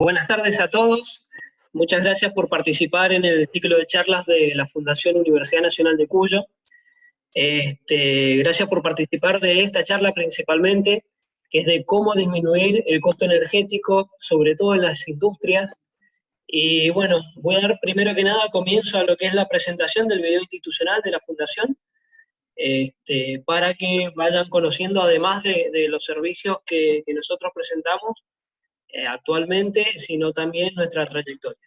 Buenas tardes a todos. Muchas gracias por participar en el ciclo de charlas de la Fundación Universidad Nacional de Cuyo. Gracias por participar de esta charla principalmente, que es de cómo disminuir el costo energético, sobre todo en las industrias. Y bueno, voy a dar primero que nada comienzo a lo que es la presentación del video institucional de la Fundación, para que vayan conociendo, además de los servicios que nosotros presentamos actualmente, sino también nuestra trayectoria.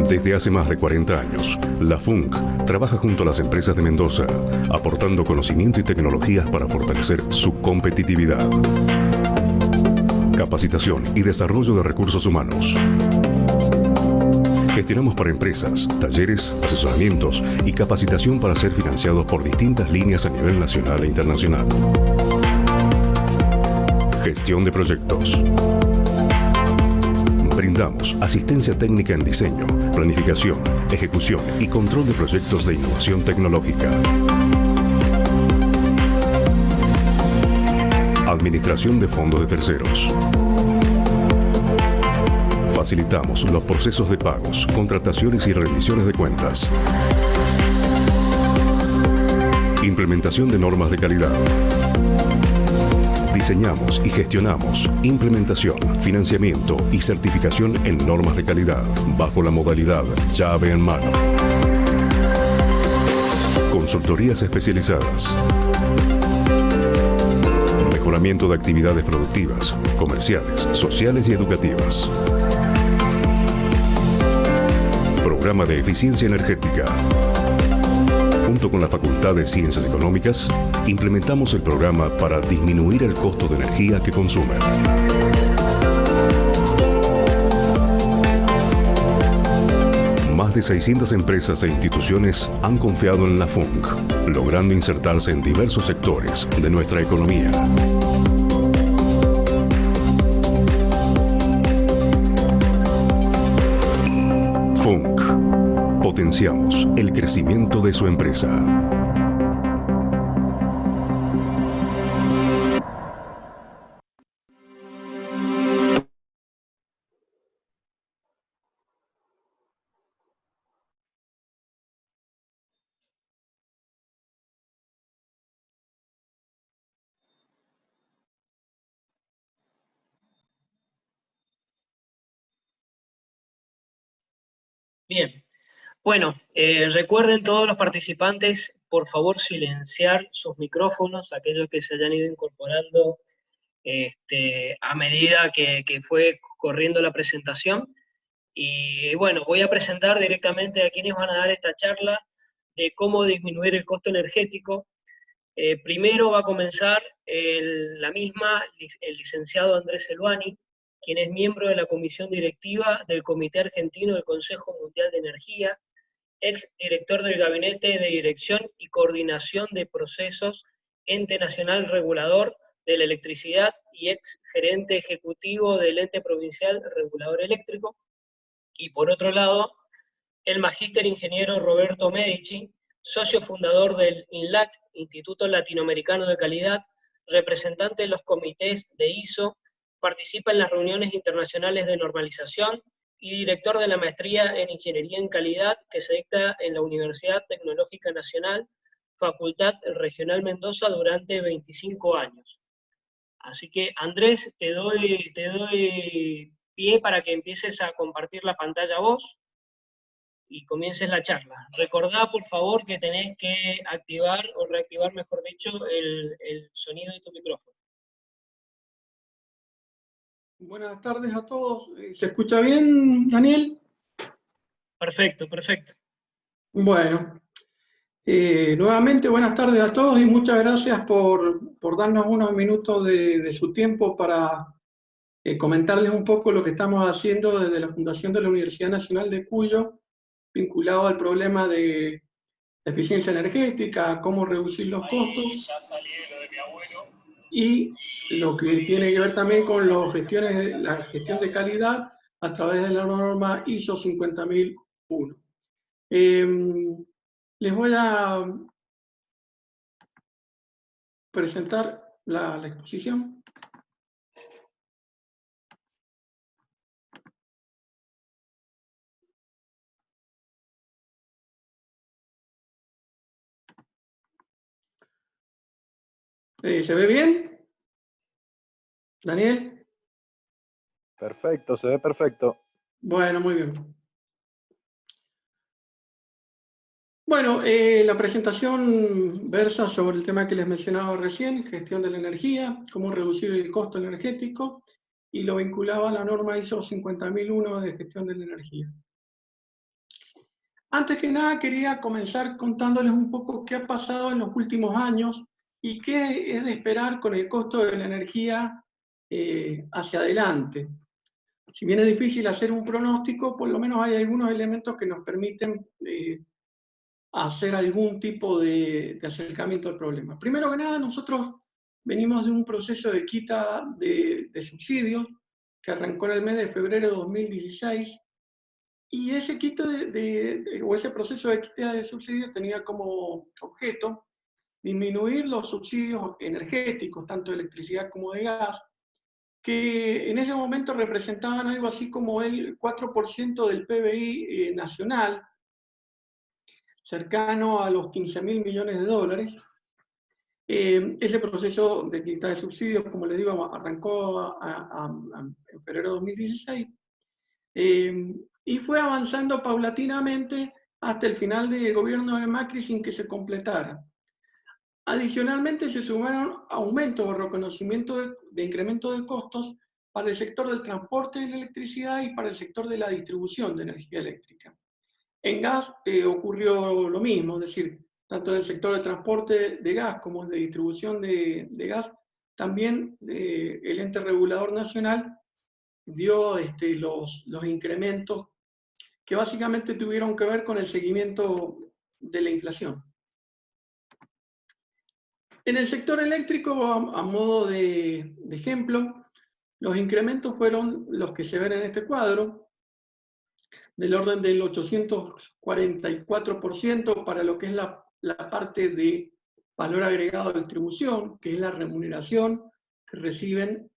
Desde hace más de 40 años, la FUNC trabaja junto a las empresas de Mendoza, aportando conocimiento y tecnologías para fortalecer su competitividad. Capacitación y desarrollo de recursos humanos. Gestionamos para empresas, talleres, asesoramientos y capacitación para ser financiados por distintas líneas a nivel nacional e internacional. Gestión de proyectos. Brindamos asistencia técnica en diseño, planificación, ejecución y control de proyectos de innovación tecnológica. Administración de fondos de terceros. Facilitamos los procesos de pagos, contrataciones y rendiciones de cuentas. Implementación de normas de calidad. Diseñamos y gestionamos implementación, financiamiento y certificación en normas de calidad, bajo la modalidad llave en mano. Consultorías especializadas. Mejoramiento de actividades productivas, comerciales, sociales y educativas. Programa de eficiencia energética. Junto con la Facultad de Ciencias Económicas, implementamos el programa para disminuir el costo de energía que consumen. Más de 600 empresas e instituciones han confiado en la FUNC, logrando insertarse en diversos sectores de nuestra economía. FUNC. Potenciamos el crecimiento de su empresa. Bien. Bueno, recuerden todos los participantes, por favor, silenciar sus micrófonos, aquellos que se hayan ido incorporando a medida que fue corriendo la presentación. Y bueno, voy a presentar directamente a quienes van a dar esta charla de cómo disminuir el costo energético. Primero va a comenzar el licenciado Andrés Elbani, quien es miembro de la comisión directiva del Comité Argentino del Consejo Mundial de Energía, ex director del Gabinete de Dirección y Coordinación de Procesos, Ente Nacional Regulador de la Electricidad y ex gerente ejecutivo del Ente Provincial Regulador Eléctrico. Y por otro lado, el magíster ingeniero Roberto Medici, socio fundador del INLAC, Instituto Latinoamericano de Calidad, representante de los comités de ISO, participa en las reuniones internacionales de normalización, y director de la maestría en Ingeniería en Calidad que se dicta en la Universidad Tecnológica Nacional, Facultad Regional Mendoza, durante 25 años. Así que, Andrés, te doy pie para que empieces a compartir la pantalla vos y comiences la charla. Recordá, por favor, que tenés que activar, o reactivar, mejor dicho, el sonido de tu micrófono. Buenas tardes a todos. ¿Se escucha bien, Daniel? Perfecto, perfecto. Bueno, nuevamente buenas tardes a todos y muchas gracias por darnos unos minutos de su tiempo para comentarles un poco lo que estamos haciendo desde la Fundación de la Universidad Nacional de Cuyo, vinculado al problema de eficiencia energética, cómo reducir los costos, y lo que tiene que ver también con la gestión de calidad a través de la norma ISO 50001. Les voy a presentar la exposición. ¿Se ve bien? ¿Daniel? Perfecto, se ve perfecto. Bueno, muy bien. Bueno, la presentación versa sobre el tema que les mencionaba recién, gestión de la energía, cómo reducir el costo energético, y lo vinculaba a la norma ISO 50001 de gestión de la energía. Antes que nada, quería comenzar contándoles un poco qué ha pasado en los últimos años y qué es de esperar con el costo de la energía hacia adelante. Si bien es difícil hacer un pronóstico, por lo menos hay algunos elementos que nos permiten hacer algún tipo de acercamiento al problema. Primero que nada, nosotros venimos de un proceso de quita de subsidios que arrancó en el mes de febrero de 2016, y ese ese proceso de quita de subsidios tenía como objeto disminuir los subsidios energéticos, tanto de electricidad como de gas, que en ese momento representaban algo así como el 4% del PBI nacional, cercano a los 15.000 millones de dólares. Ese proceso de quita de subsidios, como les digo, arrancó en febrero de 2016, y fue avanzando paulatinamente hasta el final del gobierno de Macri sin que se completara. Adicionalmente se sumaron aumentos o reconocimiento de incremento de costos para el sector del transporte de la electricidad y para el sector de la distribución de energía eléctrica. En gas ocurrió lo mismo, es decir, tanto en el sector de transporte de gas como en de distribución de gas, también el ente regulador nacional dio los incrementos que básicamente tuvieron que ver con el seguimiento de la inflación. En el sector eléctrico, a modo de ejemplo, los incrementos fueron los que se ven en este cuadro, del orden del 844% para lo que es la parte de valor agregado de distribución, que es la remuneración que reciben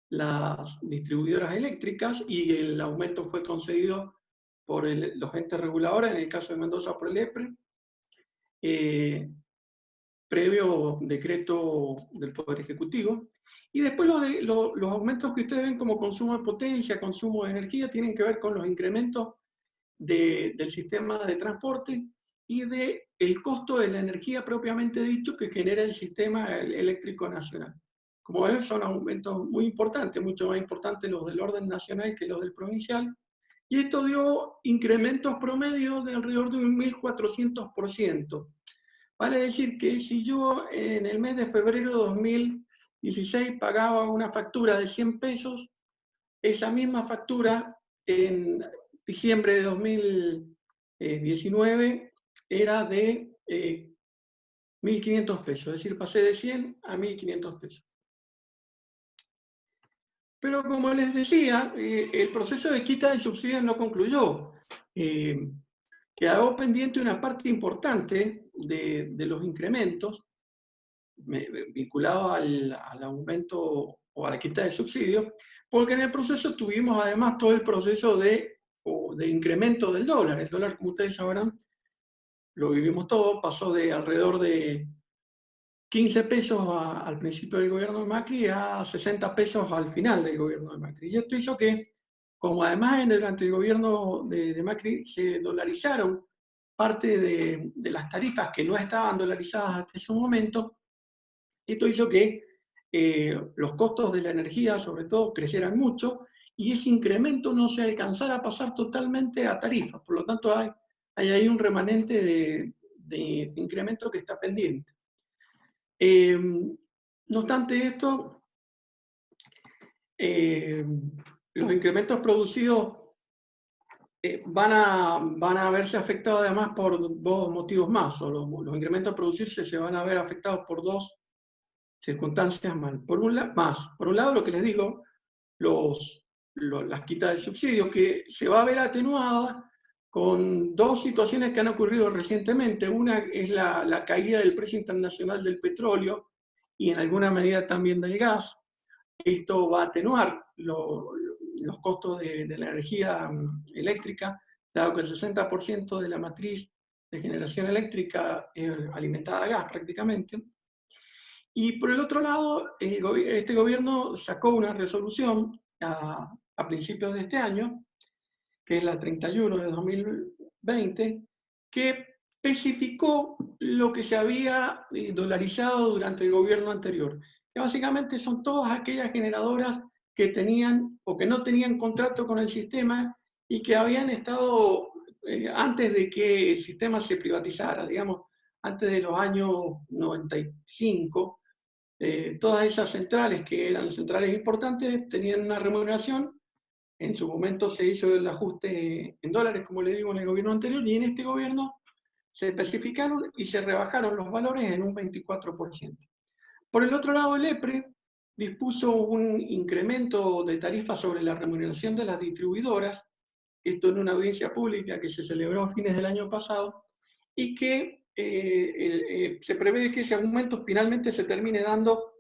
las distribuidoras eléctricas, y el aumento fue concedido por los entes reguladores, en el caso de Mendoza por el EPRE, previo decreto del Poder Ejecutivo. Y después los aumentos que ustedes ven como consumo de potencia, consumo de energía, tienen que ver con los incrementos del sistema de transporte y del costo de la energía propiamente dicho que genera el sistema eléctrico nacional. Como ven, son aumentos muy importantes, mucho más importantes los del orden nacional que los del provincial, y esto dio incrementos promedios de alrededor de un 1.400%. Vale decir que si yo en el mes de febrero de 2016 pagaba una factura de 100 pesos, esa misma factura en diciembre de 2019 era de 1.500 pesos, es decir, pasé de 100 a 1.500 pesos. Pero como les decía, el proceso de quita de subsidios no concluyó. Quedó pendiente una parte importante de los incrementos vinculados al aumento o a la quita de subsidios, porque en el proceso tuvimos además todo el proceso de incremento del dólar. El dólar, como ustedes sabrán, lo vivimos todo, pasó de alrededor de 15 pesos al principio del gobierno de Macri a 60 pesos al final del gobierno de Macri. Y esto hizo que, como además durante el gobierno de Macri se dolarizaron parte de las tarifas que no estaban dolarizadas hasta ese momento, esto hizo que los costos de la energía, sobre todo, crecieran mucho, y ese incremento no se alcanzara a pasar totalmente a tarifas. Por lo tanto, hay ahí un remanente de incremento que está pendiente. No obstante esto, Los incrementos producidos van a verse afectados además por dos motivos más, o los incrementos a producirse se van a ver afectados por dos circunstancias más. Por un lado, lo que les digo, las quitas de subsidios, que se va a ver atenuada con dos situaciones que han ocurrido recientemente. Una es la caída del precio internacional del petróleo y en alguna medida también del gas. Esto va a atenuar los costos de la energía eléctrica, dado que el 60% de la matriz de generación eléctrica es alimentada a gas prácticamente. Y por el otro lado, este gobierno sacó una resolución a principios de este año, que es la 31 de 2020, que especificó lo que se había dolarizado durante el gobierno anterior. Que básicamente son todas aquellas generadoras que tenían o que no tenían contrato con el sistema y que habían estado antes de que el sistema se privatizara, digamos, antes de los años 95. Todas esas centrales, que eran centrales importantes, tenían una remuneración. En su momento se hizo el ajuste en dólares, como le digo, en el gobierno anterior, y en este gobierno se especificaron y se rebajaron los valores en un 24%. Por el otro lado, el EPRE dispuso un incremento de tarifas sobre la remuneración de las distribuidoras, esto en una audiencia pública que se celebró a fines del año pasado, y que se prevé que ese aumento finalmente se termine dando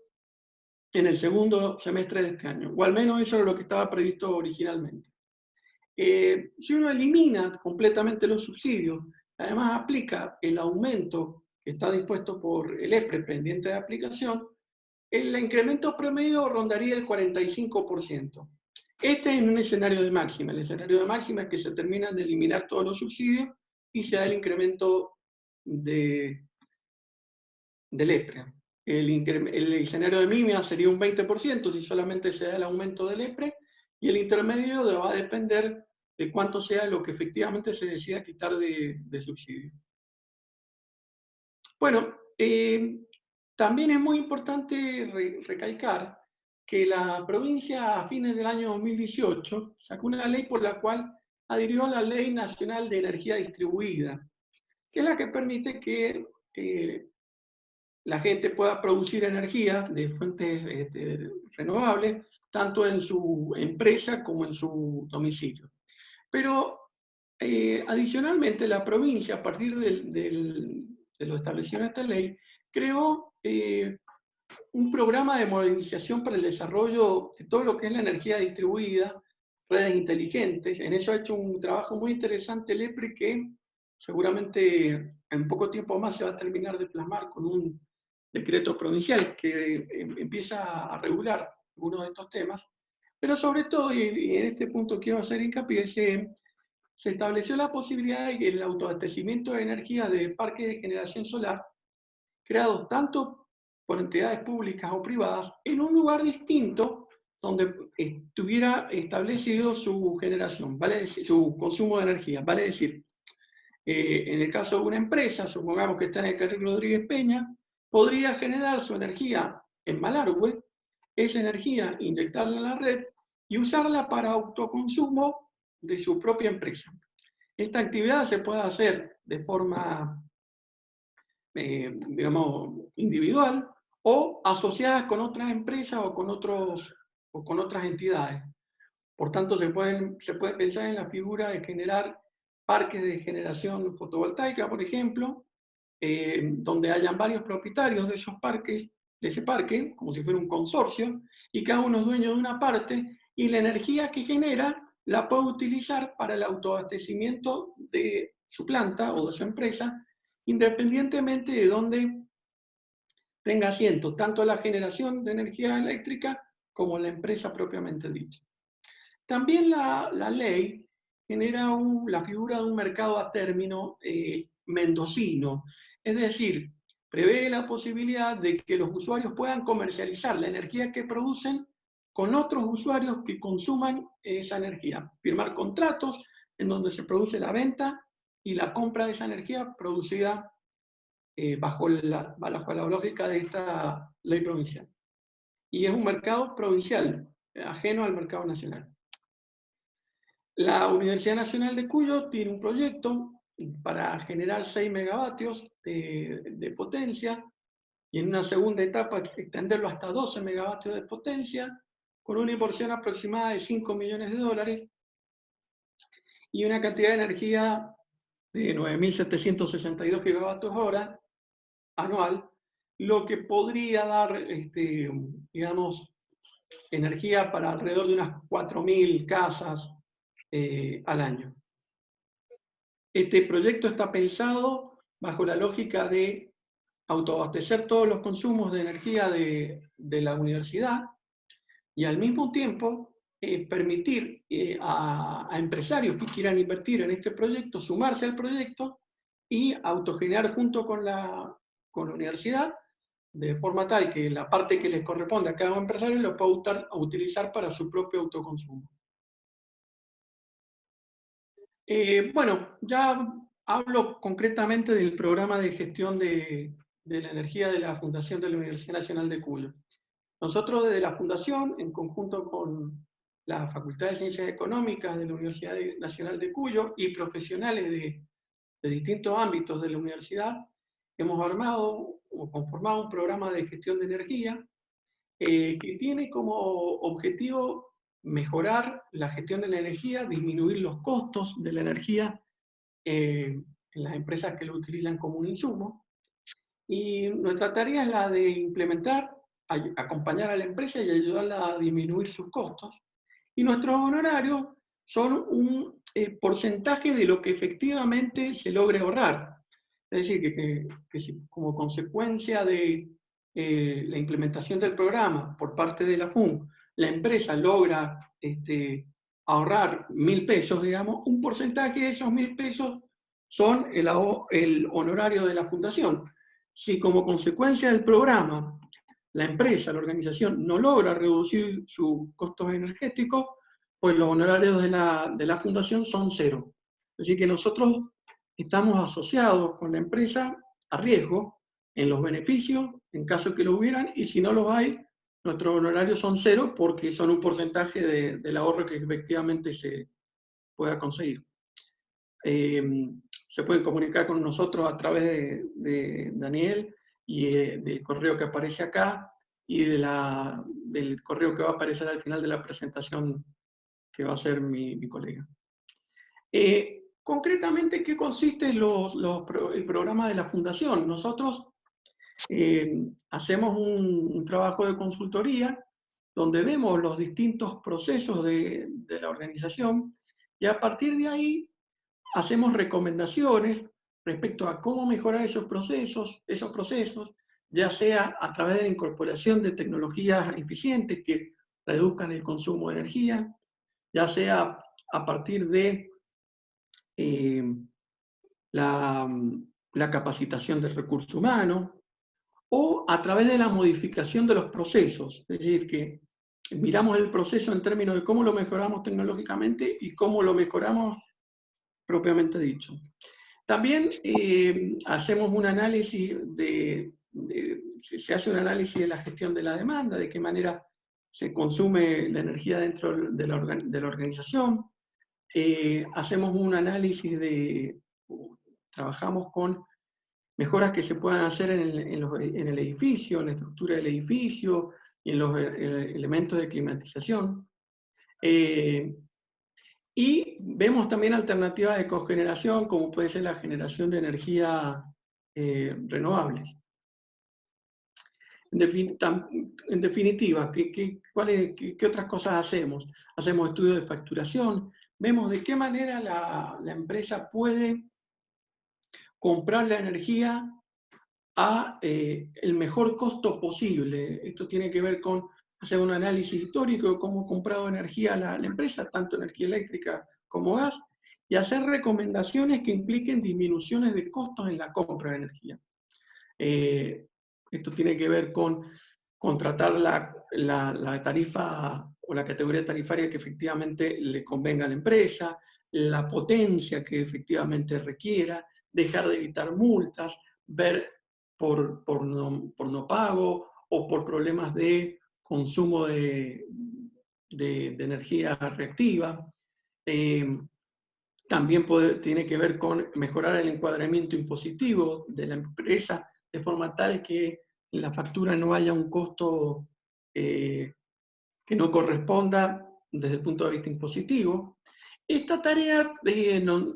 en el segundo semestre de este año, o al menos eso era lo que estaba previsto originalmente. Si uno elimina completamente los subsidios, además aplica el aumento que está dispuesto por el EPRE pendiente de aplicación, el incremento promedio rondaría el 45%. Este es un escenario de máxima. El escenario de máxima es que se terminan de eliminar todos los subsidios y se da el incremento del EPRE. El escenario de mínima sería un 20% si solamente se da el aumento del EPRE, y el intermedio va a depender de cuánto sea lo que efectivamente se decida quitar de subsidio. Bueno, también es muy importante recalcar que la provincia a fines del año 2018 sacó una ley por la cual adhirió a la Ley Nacional de Energía Distribuida, que es la que permite que la gente pueda producir energía de fuentes renovables, tanto en su empresa como en su domicilio. Pero adicionalmente la provincia, a partir de lo establecido en esta ley, creó un programa de modernización para el desarrollo de todo lo que es la energía distribuida, redes inteligentes. En eso ha hecho un trabajo muy interesante el EPRE, que seguramente en poco tiempo más se va a terminar de plasmar con un decreto provincial que empieza a regular algunos de estos temas. Pero sobre todo, y en este punto quiero hacer hincapié, se estableció la posibilidad de que el autoabastecimiento de energía de parques de generación solar, creados tanto por entidades públicas o privadas, en un lugar distinto donde estuviera establecido su generación, ¿vale? Su consumo de energía. Vale decir, en el caso de una empresa, supongamos que está en el Carril Rodríguez Peña, podría generar su energía en Malargüe, esa energía inyectarla en la red y usarla para autoconsumo de su propia empresa. Esta actividad se puede hacer de forma, digamos, individual o asociada con otras empresas o con otras entidades. Por tanto, se puede pensar en la figura de generar parques de generación fotovoltaica, por ejemplo, donde hayan varios propietarios de esos parques, de ese parque, como si fuera un consorcio, y cada uno es dueño de una parte, y la energía que genera la puede utilizar para el autoabastecimiento de su planta o de su empresa, independientemente de dónde tenga asiento, tanto la generación de energía eléctrica como la empresa propiamente dicha. También la ley genera la figura de un mercado a término mendocino, es decir, prevé la posibilidad de que los usuarios puedan comercializar la energía que producen con otros usuarios que consuman esa energía. Firmar contratos en donde se produce la venta y la compra de esa energía producida bajo la lógica de esta ley provincial. Y es un mercado provincial, ajeno al mercado nacional. La Universidad Nacional de Cuyo tiene un proyecto para generar 6 megavatios de potencia, y en una segunda etapa extenderlo hasta 12 megavatios de potencia, con una inversión aproximada de 5 millones de dólares y una cantidad de energía de 9.762 gigavatios hora anual, lo que podría dar, digamos, energía para alrededor de unas 4.000 casas al año. Este proyecto está pensado bajo la lógica de autoabastecer todos los consumos de energía de la universidad y al mismo tiempo permitir a empresarios que quieran invertir en este proyecto sumarse al proyecto y autogenerar junto con la universidad, de forma tal que la parte que les corresponde a cada empresario lo pueda utilizar para su propio autoconsumo. Bueno, ya hablo concretamente del programa de gestión de la energía de la Fundación de la Universidad Nacional de Cuyo. Nosotros desde la Fundación, en conjunto con la Facultad de Ciencias Económicas de la Universidad Nacional de Cuyo y profesionales de distintos ámbitos de la universidad, hemos armado o conformado un programa de gestión de energía que tiene como objetivo mejorar la gestión de la energía, disminuir los costos de la energía en las empresas que lo utilizan como un insumo. Y nuestra tarea es la de implementar, acompañar a la empresa y ayudarla a disminuir sus costos. Y nuestros honorarios son un porcentaje de lo que efectivamente se logre ahorrar. Es decir, que si como consecuencia de la implementación del programa por parte de la FUN, la empresa logra ahorrar 1.000 pesos, digamos, un porcentaje de esos 1.000 pesos son el honorario de la fundación. Si como consecuencia del programa la empresa, la organización, no logra reducir sus costos energéticos, pues los honorarios de la fundación son 0. Así que nosotros estamos asociados con la empresa a riesgo en los beneficios, en caso que lo hubieran, y si no los hay, nuestros honorarios son 0 porque son un porcentaje del ahorro que efectivamente se pueda conseguir. Se pueden comunicar con nosotros a través de Daniel y del correo que aparece acá y del correo que va a aparecer al final de la presentación que va a hacer mi colega. Concretamente, ¿qué consiste el programa de la Fundación? Nosotros hacemos un trabajo de consultoría donde vemos los distintos procesos de la organización y a partir de ahí hacemos recomendaciones respecto a cómo mejorar esos procesos, ya sea a través de la incorporación de tecnologías eficientes que reduzcan el consumo de energía, ya sea a partir de la capacitación del recurso humano, o a través de la modificación de los procesos, es decir, que miramos el proceso en términos de cómo lo mejoramos tecnológicamente y cómo lo mejoramos propiamente dicho. También hacemos un análisis se hace un análisis de la gestión de la demanda, de qué manera se consume la energía dentro de la organización. Hacemos un análisis trabajamos con mejoras que se puedan hacer en el edificio, en la estructura del edificio y en los elementos de climatización. Y vemos también alternativas de cogeneración, como puede ser la generación de energía renovables. En definitiva, ¿qué otras cosas hacemos? Hacemos estudios de facturación, vemos de qué manera la empresa puede comprar la energía a el mejor costo posible. Esto tiene que ver con hacer un análisis histórico de cómo ha comprado energía la empresa, tanto energía eléctrica como gas, y hacer recomendaciones que impliquen disminuciones de costos en la compra de energía. Esto tiene que ver con contratar la tarifa o la categoría tarifaria que efectivamente le convenga a la empresa, la potencia que efectivamente requiera, dejar de evitar multas, ver por no pago o por problemas de consumo de de energía reactiva. También tiene que ver con mejorar el encuadramiento impositivo de la empresa, de forma tal que en la factura no haya un costo que no corresponda desde el punto de vista impositivo. Esta tarea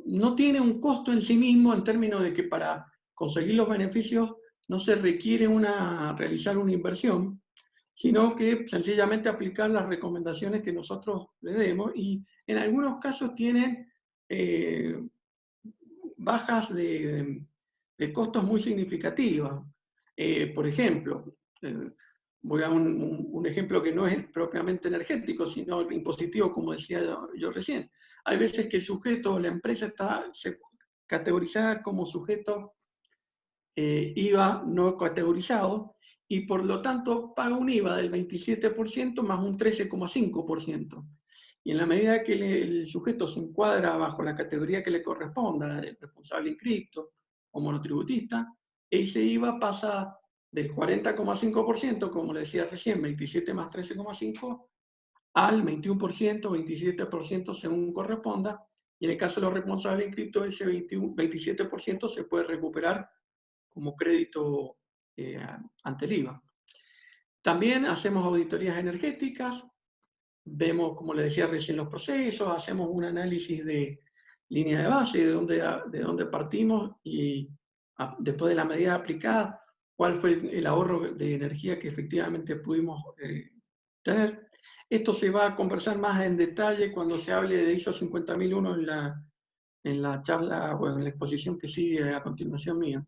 no tiene un costo en sí mismo, en términos de que para conseguir los beneficios no se requiere realizar una inversión, sino que sencillamente aplicar las recomendaciones que nosotros le demos, y en algunos casos tienen bajas de costos muy significativas. Por ejemplo, voy a un ejemplo que no es propiamente energético, sino impositivo, como decía yo recién. Hay veces que el sujeto, la empresa está categorizada como sujeto IVA no categorizado, y por lo tanto paga un IVA del 27% más un 13,5%. Y en la medida que el sujeto se encuadra bajo la categoría que le corresponda, el responsable inscripto o monotributista, ese IVA pasa del 40,5%, como le decía recién, 27 más 13,5, al 21%, 27% según corresponda, y en el caso de los responsables inscriptos, ese 27% se puede recuperar como crédito ante el IVA. También hacemos auditorías energéticas, vemos, como le decía recién, los procesos, hacemos un análisis de línea de base, de dónde partimos, y después de la medida aplicada, cuál fue el ahorro de energía que efectivamente pudimos tener. Esto se va a conversar más en detalle cuando se hable de ISO 50001 en la charla, bueno, en la exposición que sigue a continuación mía.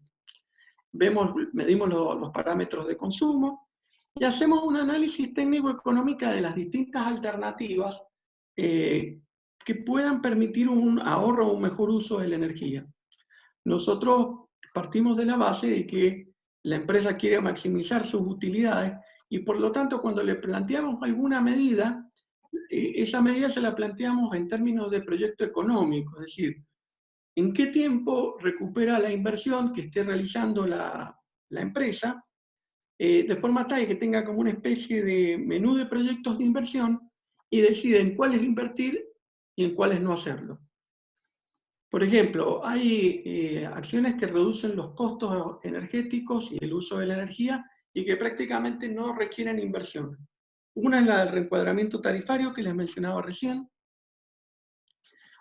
Medimos los parámetros de consumo y hacemos un análisis técnico-económico de las distintas alternativas que puedan permitir un ahorro o un mejor uso de la energía. Nosotros partimos de la base de que la empresa quiere maximizar sus utilidades, y por lo tanto cuando le planteamos alguna medida, esa medida se la planteamos en términos de proyecto económico, es decir, ¿en qué tiempo recupera la inversión que esté realizando la empresa? De forma tal que tenga como una especie de menú de proyectos de inversión y decide en cuáles invertir y en cuáles no hacerlo. Por ejemplo, hay acciones que reducen los costos energéticos y el uso de la energía y que prácticamente no requieren inversión. Una es la del reencuadramiento tarifario que les mencionaba recién.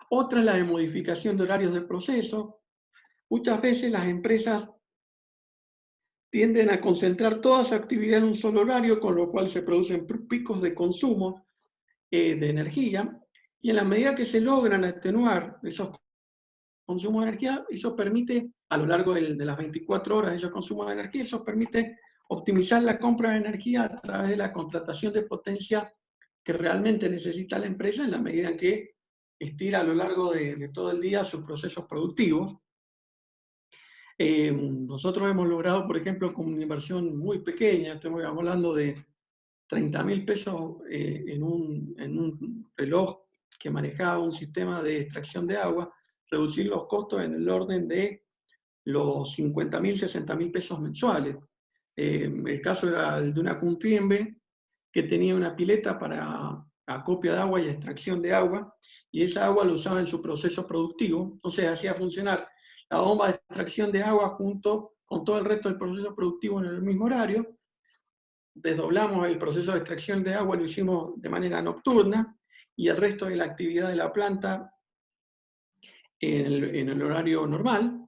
Otra es la de modificación de horarios de proceso. Muchas veces las empresas tienden a concentrar toda su actividad en un solo horario, con lo cual se producen picos de consumo de energía, y en la medida que se logran atenuar esos consumos de energía, eso permite, a lo largo de las 24 horas de esos consumos de energía, eso permite optimizar la compra de energía a través de la contratación de potencia que realmente necesita la empresa, en la medida en que estira a lo largo de todo el día sus procesos productivos. Nosotros hemos logrado, por ejemplo, con una inversión muy pequeña, estamos hablando de 30.000 pesos en un reloj que manejaba un sistema de extracción de agua, reducir los costos en el orden de los 50.000, 60.000 pesos mensuales. El caso era el de una cuntiembe que tenía una pileta para acopio de agua y extracción de agua, y esa agua la usaba en su proceso productivo. Entonces hacía funcionar la bomba de extracción de agua junto con todo el resto del proceso productivo en el mismo horario. Desdoblamos el proceso de extracción de agua, lo hicimos de manera nocturna, y el resto de la actividad de la planta en el horario normal.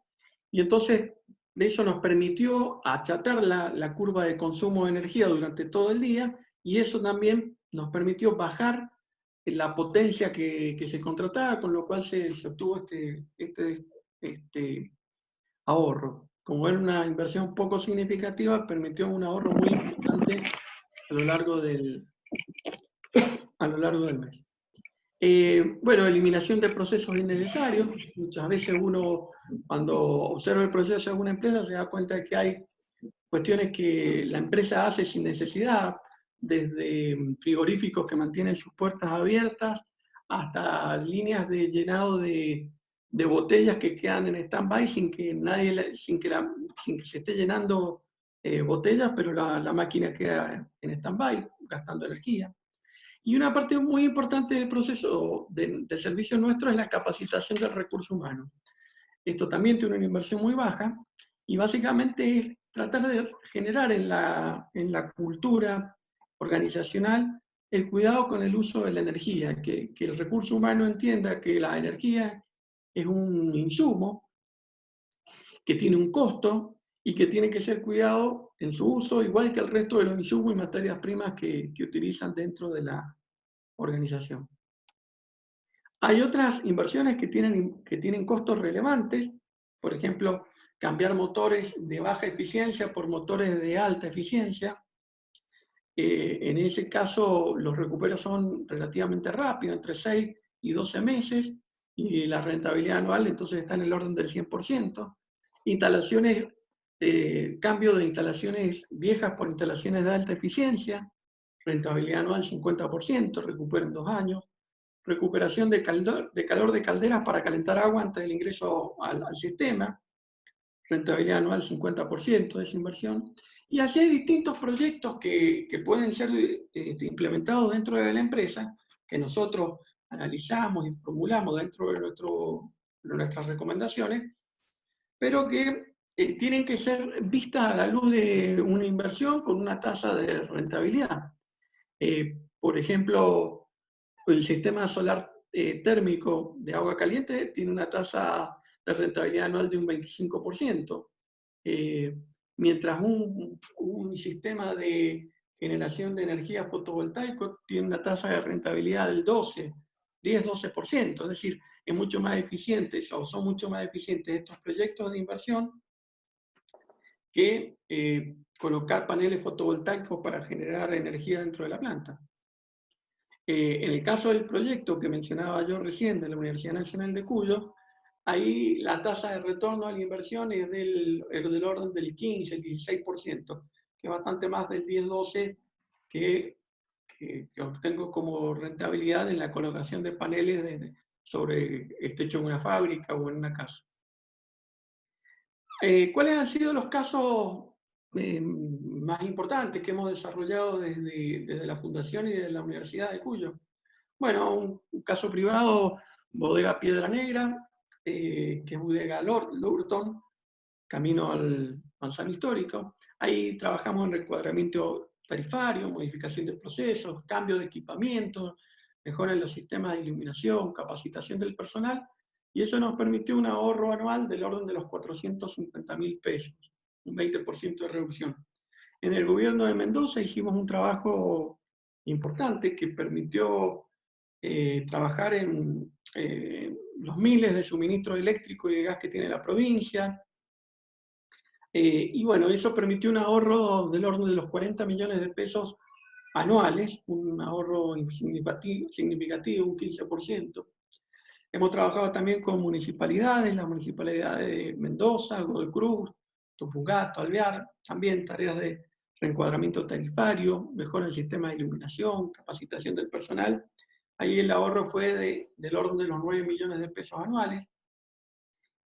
Y entonces de eso nos permitió achatar la curva de consumo de energía durante todo el día, y eso también nos permitió bajar la potencia que se contrataba, con lo cual se obtuvo este ahorro. Como era una inversión poco significativa, permitió un ahorro muy importante a lo largo del mes. Bueno, eliminación de procesos innecesarios. Muchas veces uno, cuando observa el proceso de alguna empresa, se da cuenta de que hay cuestiones que la empresa hace sin necesidad, desde frigoríficos que mantienen sus puertas abiertas, hasta líneas de llenado de botellas que quedan en stand-by sin que se esté llenando botellas, pero la máquina queda en stand-by, gastando energía. Y una parte muy importante del proceso del servicio nuestro es la capacitación del recurso humano. Esto también tiene una inversión muy baja y básicamente es tratar de generar en la cultura organizacional el cuidado con el uso de la energía, que el recurso humano entienda que la energía es un insumo que tiene un costo y que tiene que ser cuidado en su uso, igual que el resto de los insumos y materias primas que utilizan dentro de la organización. Hay otras inversiones que tienen costos relevantes, por ejemplo, cambiar motores de baja eficiencia por motores de alta eficiencia. En ese caso, los recuperos son relativamente rápidos, entre 6 y 12 meses, y la rentabilidad anual entonces está en el orden del 100%. Instalaciones, cambio de instalaciones viejas por instalaciones de alta eficiencia, rentabilidad anual 50%, recupero en 2 años. Recuperación de calor de calderas para calentar agua antes del ingreso al sistema, rentabilidad anual 50% de esa inversión. Y así hay distintos proyectos que pueden ser implementados dentro de la empresa, que nosotros analizamos y formulamos dentro de nuestras recomendaciones, pero que tienen que ser vistas a la luz de una inversión con una tasa de rentabilidad. Por ejemplo, el sistema solar térmico de agua caliente tiene una tasa de rentabilidad anual de un 25%, mientras un sistema de generación de energía fotovoltaico tiene una tasa de rentabilidad del 10-12%, es decir, es mucho más eficiente, o son mucho más eficientes estos proyectos de inversión que colocar paneles fotovoltaicos para generar energía dentro de la planta. En el caso del proyecto que mencionaba yo recién de la Universidad Nacional de Cuyo, ahí la tasa de retorno a la inversión es del orden del 15-16%, que es bastante más del 10-12% que obtengo como rentabilidad en la colocación de paneles sobre el techo de una fábrica o en una casa. ¿Cuáles han sido los casos más importantes que hemos desarrollado desde la Fundación y desde la Universidad de Cuyo? Bueno, un caso privado, Bodega Piedra Negra, que es Bodega Lurton, camino al manzano histórico. Ahí trabajamos en recuadramiento tarifario, modificación de procesos, cambio de equipamiento, mejora en los sistemas de iluminación, capacitación del personal, y eso nos permitió un ahorro anual del orden de los 450.000 pesos, un 20% de reducción. En el gobierno de Mendoza hicimos un trabajo importante que permitió trabajar en los miles de suministros eléctricos y de gas que tiene la provincia. Y bueno, eso permitió un ahorro del orden de los 40 millones de pesos anuales, un ahorro significativo, un 15%. Hemos trabajado también con municipalidades, la municipalidad de Mendoza, Godoy Cruz, Tupungato, Alvear, también tareas de reencuadramiento tarifario, mejora el sistema de iluminación, capacitación del personal. Ahí el ahorro fue del orden de los 9 millones de pesos anuales.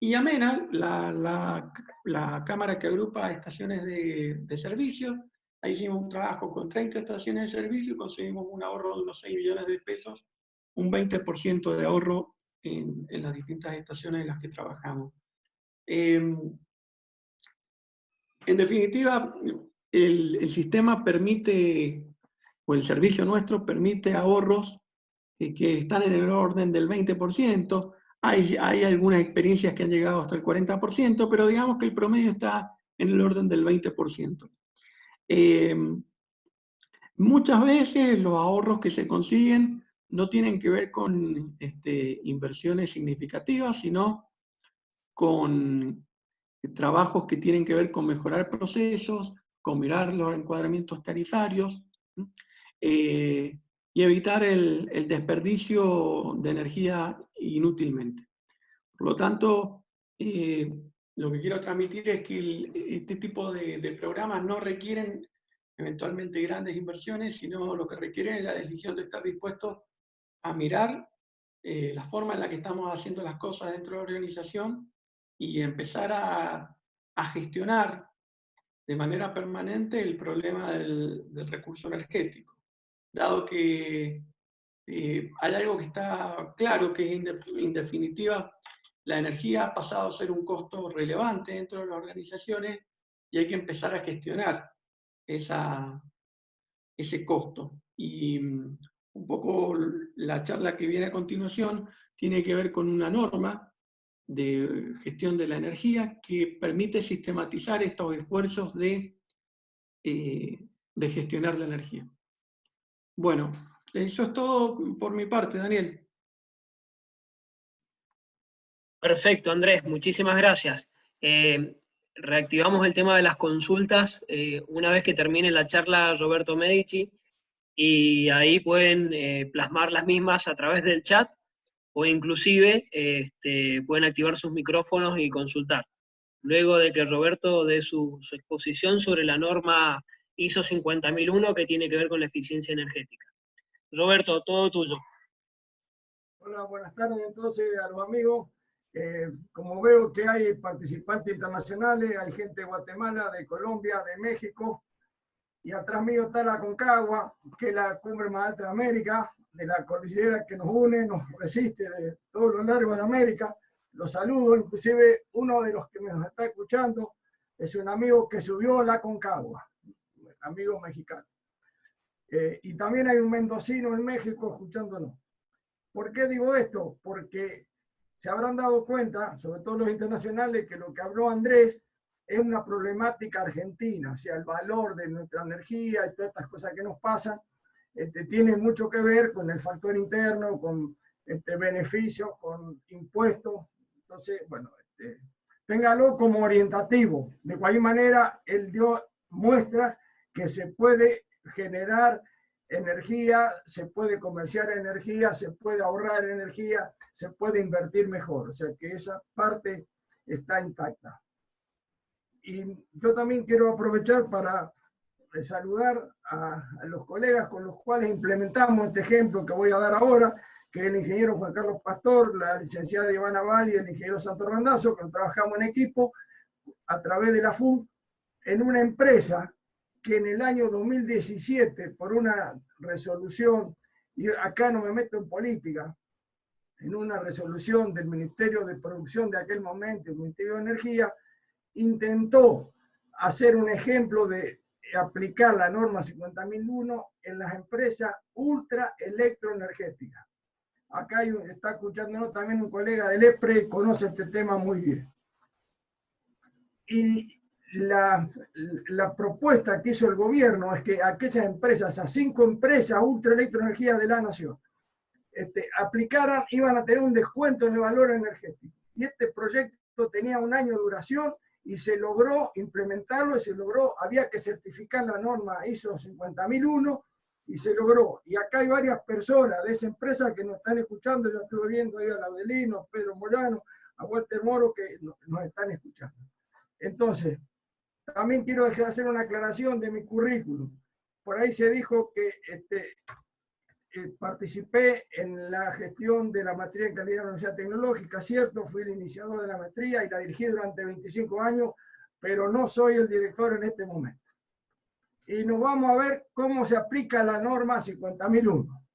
Y AMENA, la cámara que agrupa estaciones de servicio, ahí hicimos un trabajo con 30 estaciones de servicio y conseguimos un ahorro de unos 6 millones de pesos, un 20% de ahorro en las distintas estaciones en las que trabajamos. En definitiva, el sistema permite, o el servicio nuestro permite ahorros que están en el orden del 20%. Hay algunas experiencias que han llegado hasta el 40%, pero digamos que el promedio está en el orden del 20%. Muchas veces los ahorros que se consiguen no tienen que ver con inversiones significativas, sino con trabajos que tienen que ver con mejorar procesos, con mirar los encuadramientos tarifarios, y evitar el desperdicio de energía inútilmente. Por lo tanto, lo que quiero transmitir es que este tipo de programas no requieren eventualmente grandes inversiones, sino lo que requieren es la decisión de estar dispuestos a mirar la forma en la que estamos haciendo las cosas dentro de la organización y empezar a gestionar de manera permanente el problema del recurso energético. dado que hay algo que está claro, que en definitiva la energía ha pasado a ser un costo relevante dentro de las organizaciones y hay que empezar a gestionar ese costo. Y un poco la charla que viene a continuación tiene que ver con una norma de gestión de la energía que permite sistematizar estos esfuerzos de gestionar la energía. Bueno, eso es todo por mi parte, Daniel. Perfecto, Andrés, muchísimas gracias. Reactivamos el tema de las consultas una vez que termine la charla Roberto Medici, y ahí pueden plasmar las mismas a través del chat, o inclusive pueden activar sus micrófonos y consultar. Luego de que Roberto dé su exposición sobre la norma ISO 50001 que tiene que ver con la eficiencia energética. Roberto, todo tuyo. Hola, buenas tardes entonces a los amigos. Como veo que hay participantes internacionales, hay gente de Guatemala, de Colombia, de México, y atrás mío está la Aconcagua, que es la cumbre más alta de América, de la cordillera que nos une, nos resiste de todo lo largo de América. Los saludo, inclusive uno de los que nos está escuchando es un amigo que subió la Aconcagua, amigo mexicano. Y también hay un mendocino en México escuchándonos. ¿Por qué digo esto? Porque se habrán dado cuenta, sobre todo los internacionales, que lo que habló Andrés es una problemática argentina, o sea, el valor de nuestra energía y todas estas cosas que nos pasan, tiene mucho que ver con el factor interno, con beneficios, con impuestos. Entonces, bueno, téngalo como orientativo. De cualquier manera, él dio muestras que se puede generar energía, se puede comerciar energía, se puede ahorrar energía, se puede invertir mejor. O sea que esa parte está intacta. Y yo también quiero aprovechar para saludar a los colegas con los cuales implementamos este ejemplo que voy a dar ahora, que es el ingeniero Juan Carlos Pastor, la licenciada Ivana Val y el ingeniero Santo Randazzo, que trabajamos en equipo a través de la FUN en una empresa que en el año 2017, por una resolución, y acá no me meto en política, en una resolución del Ministerio de Producción de aquel momento, el Ministerio de Energía, intentó hacer un ejemplo de aplicar la norma 50001 en las empresas ultra electroenergéticas. Acá está escuchándonos también un colega del EPRE, conoce este tema muy bien. Y la propuesta que hizo el gobierno es que aquellas empresas, a 5 empresas ultra electroenergía de la nación, aplicaran, iban a tener un descuento en el valor energético. Y este proyecto tenía 1 año de duración y se logró implementarlo y se logró, había que certificar la norma ISO 50001 y se logró. Y acá hay varias personas de esa empresa que nos están escuchando, yo estuve viendo ahí a Laudelino, a Pedro Molano, a Walter Moro, que nos están escuchando. Entonces, también quiero hacer una aclaración de mi currículum. Por ahí se dijo que participé en la gestión de la maestría en calidad de la Universidad Tecnológica, cierto, fui el iniciador de la maestría y la dirigí durante 25 años, pero no soy el director en este momento. Y nos vamos a ver cómo se aplica la norma 50001.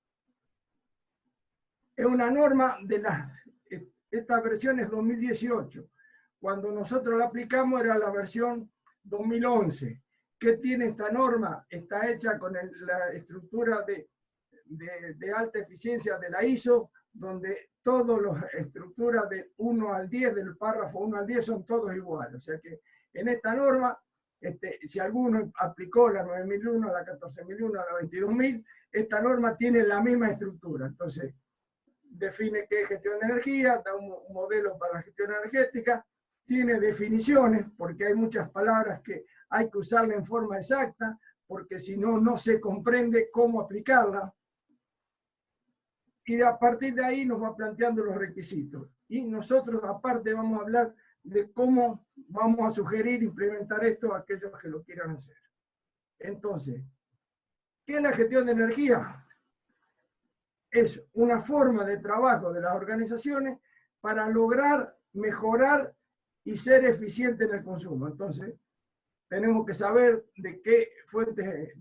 Es una norma de esta versión es 2018. Cuando nosotros la aplicamos era la versión 2011. ¿Qué tiene esta norma? Está hecha con la estructura de alta eficiencia de la ISO, donde todas las estructuras de 1 al 10, del párrafo 1 al 10, son todos iguales. O sea que en esta norma, si alguno aplicó la 9001, la 14001, la 22000, esta norma tiene la misma estructura. Entonces, define qué es gestión de energía, da un modelo para la gestión energética, tiene definiciones, porque hay muchas palabras que hay que usarla en forma exacta, porque si no, no se comprende cómo aplicarla. Y a partir de ahí nos va planteando los requisitos. Y nosotros, aparte, vamos a hablar de cómo vamos a sugerir implementar esto a aquellos que lo quieran hacer. Entonces, ¿qué es la gestión de energía? Es una forma de trabajo de las organizaciones para lograr mejorar y ser eficiente en el consumo. Entonces, tenemos que saber de qué fuentes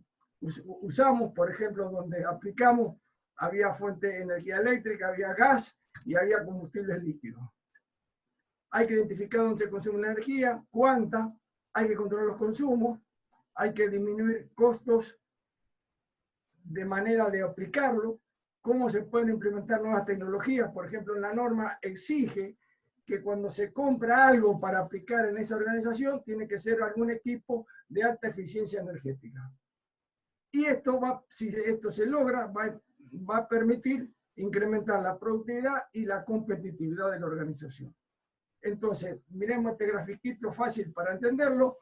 usamos, por ejemplo, donde aplicamos, había fuente de energía eléctrica, había gas y había combustibles líquidos. Hay que identificar dónde se consume la energía, cuánta, hay que controlar los consumos, hay que disminuir costos de manera de aplicarlo, cómo se pueden implementar nuevas tecnologías. Por ejemplo, la norma exige que cuando se compra algo para aplicar en esa organización, tiene que ser algún equipo de alta eficiencia energética. Y esto si esto se logra, va a permitir incrementar la productividad y la competitividad de la organización. Entonces, miremos este grafiquito fácil para entenderlo.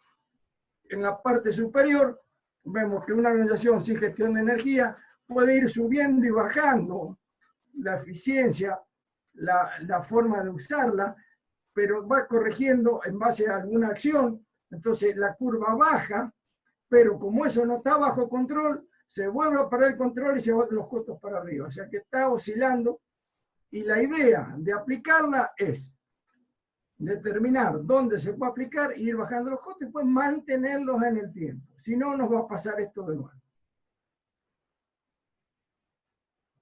En la parte superior vemos que una organización sin gestión de energía puede ir subiendo y bajando la eficiencia, la forma de usarla, pero va corrigiendo en base a alguna acción. Entonces la curva baja, pero como eso no está bajo control, se vuelve a parar el control y se van los costos para arriba. O sea que está oscilando, y la idea de aplicarla es determinar dónde se puede aplicar, ir bajando los costos y pues mantenerlos en el tiempo. Si no, nos va a pasar esto de nuevo.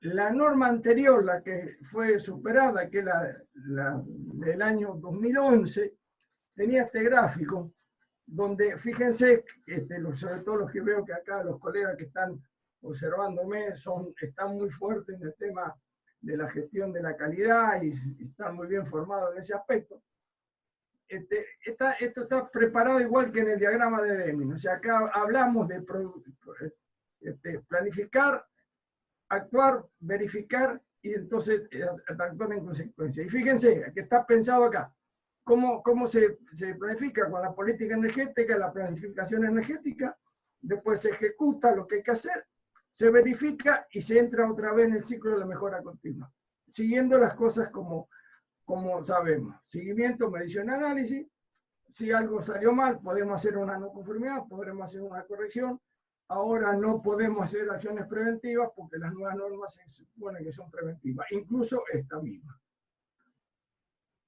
La norma anterior, la que fue superada, que es la del año 2011, tenía este gráfico, donde fíjense, sobre todo los que veo que acá los colegas que están observándome están muy fuertes en el tema de la gestión de la calidad y están muy bien formados en ese aspecto. Esto está preparado igual que en el diagrama de Deming. O sea, acá hablamos de planificar, actuar, verificar y entonces actuar en consecuencia. Y fíjense que está pensado acá. ¿Cómo se planifica? Con la política energética, la planificación energética, después se ejecuta lo que hay que hacer, se verifica y se entra otra vez en el ciclo de la mejora continua, siguiendo las cosas como sabemos. Seguimiento, medición, análisis. Si algo salió mal, podemos hacer una no conformidad, podremos hacer una corrección. Ahora no podemos hacer acciones preventivas porque las nuevas normas se supone que son preventivas, incluso esta misma.